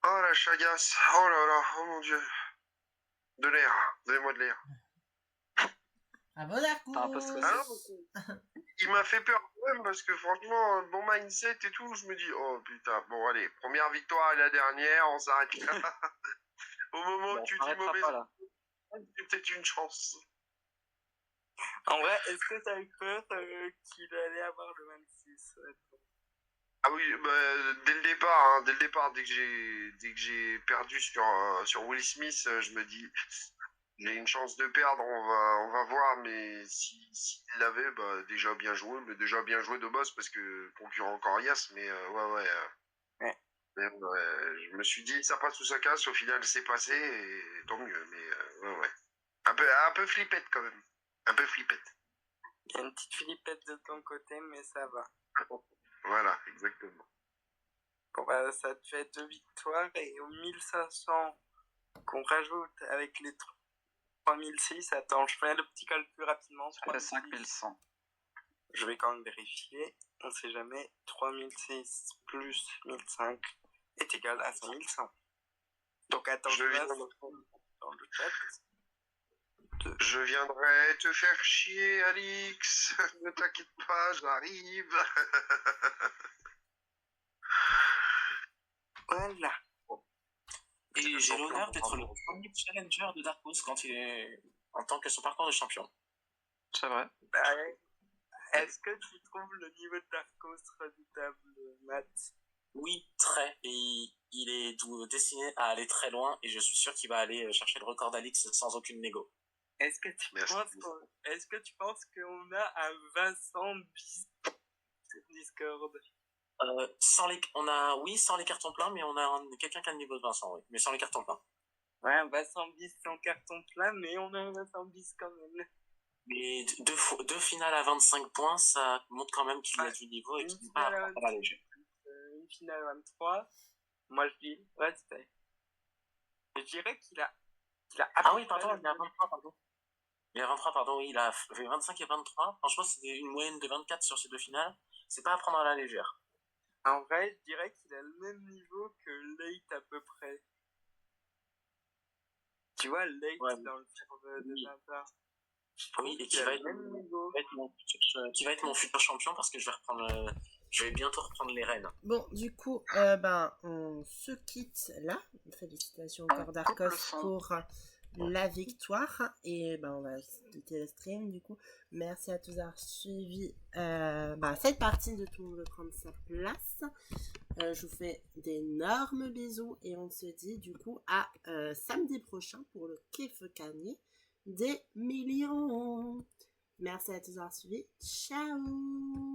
Oh la chagasse. Oh là là, oh mon dieu. De l'air, donnez-moi de l'air. Ah bon, d'accord. Un peu stressé. Il m'a fait peur quand même parce que franchement, bon mindset et tout, je me dis, oh putain, bon allez, première victoire et la dernière, on s'arrête là. Au moment où tu dis mauvais, c'est peut-être une chance. En vrai, est-ce que t'as eu peur qu'il allait avoir le 26? Ah oui, bah, dès le départ, dès que j'ai perdu sur Will Smith, je me dis, j'ai une chance de perdre, on va voir, mais s'il l'avait, bah, déjà bien joué de boss, parce que concurrent coriace, mais ouais. Je me suis dit, ça passe ou ça casse, au final, c'est passé, et tant mieux, mais ouais. Un peu flippette, quand même. Un peu flippette. Il y a une petite flippette de ton côté, mais ça va. Voilà, exactement. Bon, bah, ça te fait 2 victoires, et aux 1500 qu'on rajoute avec les 3006, attends, je fais le petit calcul rapidement. Ça fait 5100. Je vais quand même vérifier, on sait jamais. 3006 plus 1005 est égal à 5100. Donc attends, je vais dans le chat. Je viendrai te faire chier, Alix. Ne t'inquiète pas, j'arrive. Voilà. Et j'ai l'honneur d'être le premier challenger de Dark Horse quand il est en tant que son parcours de champion. C'est vrai. Bah, est-ce que tu trouves le niveau de Darkos redoutable, Matt? Oui, très. Et il est destiné à aller très loin et je suis sûr qu'il va aller chercher le record d'Alix sans aucune négo. Est-ce que tu penses qu'on a un Vincent bis sur Discord? Sans les cartons pleins, mais on a quelqu'un qui a le niveau de Vincent, oui. Mais sans les cartons pleins. Ouais, un Vincent bis sans carton plein, mais on a un Vincent bis quand même. Mais deux finales à 25 points, ça montre quand même qu'il y a du niveau et qu'il n'est pas à la léger. Une finale 23. Moi, je dis respect. Et je dirais qu'il a Ah oui, pardon, il a 23, pardon. Il a 23, pardon, oui, il a fait 25 et 23. Franchement, c'était une moyenne de 24 sur ces deux finales. C'est pas à prendre à la légère. En vrai, je dirais qu'il a le même niveau que Late à peu près. Tu vois, Late dans le serveur de Nata. Oui, et qui va être mon futur champion parce que je vais bientôt reprendre les rênes. Bon, du coup, on se quitte là. Félicitations encore Darkos pour la victoire. Et on va quitter le stream du coup. Merci à tous d'avoir suivi cette partie de Tout le monde veut prendre sa place. Je vous fais d'énormes bisous et on se dit du coup à samedi prochain pour le kiff gagné des millions. Merci à tous d'avoir suivi. Ciao.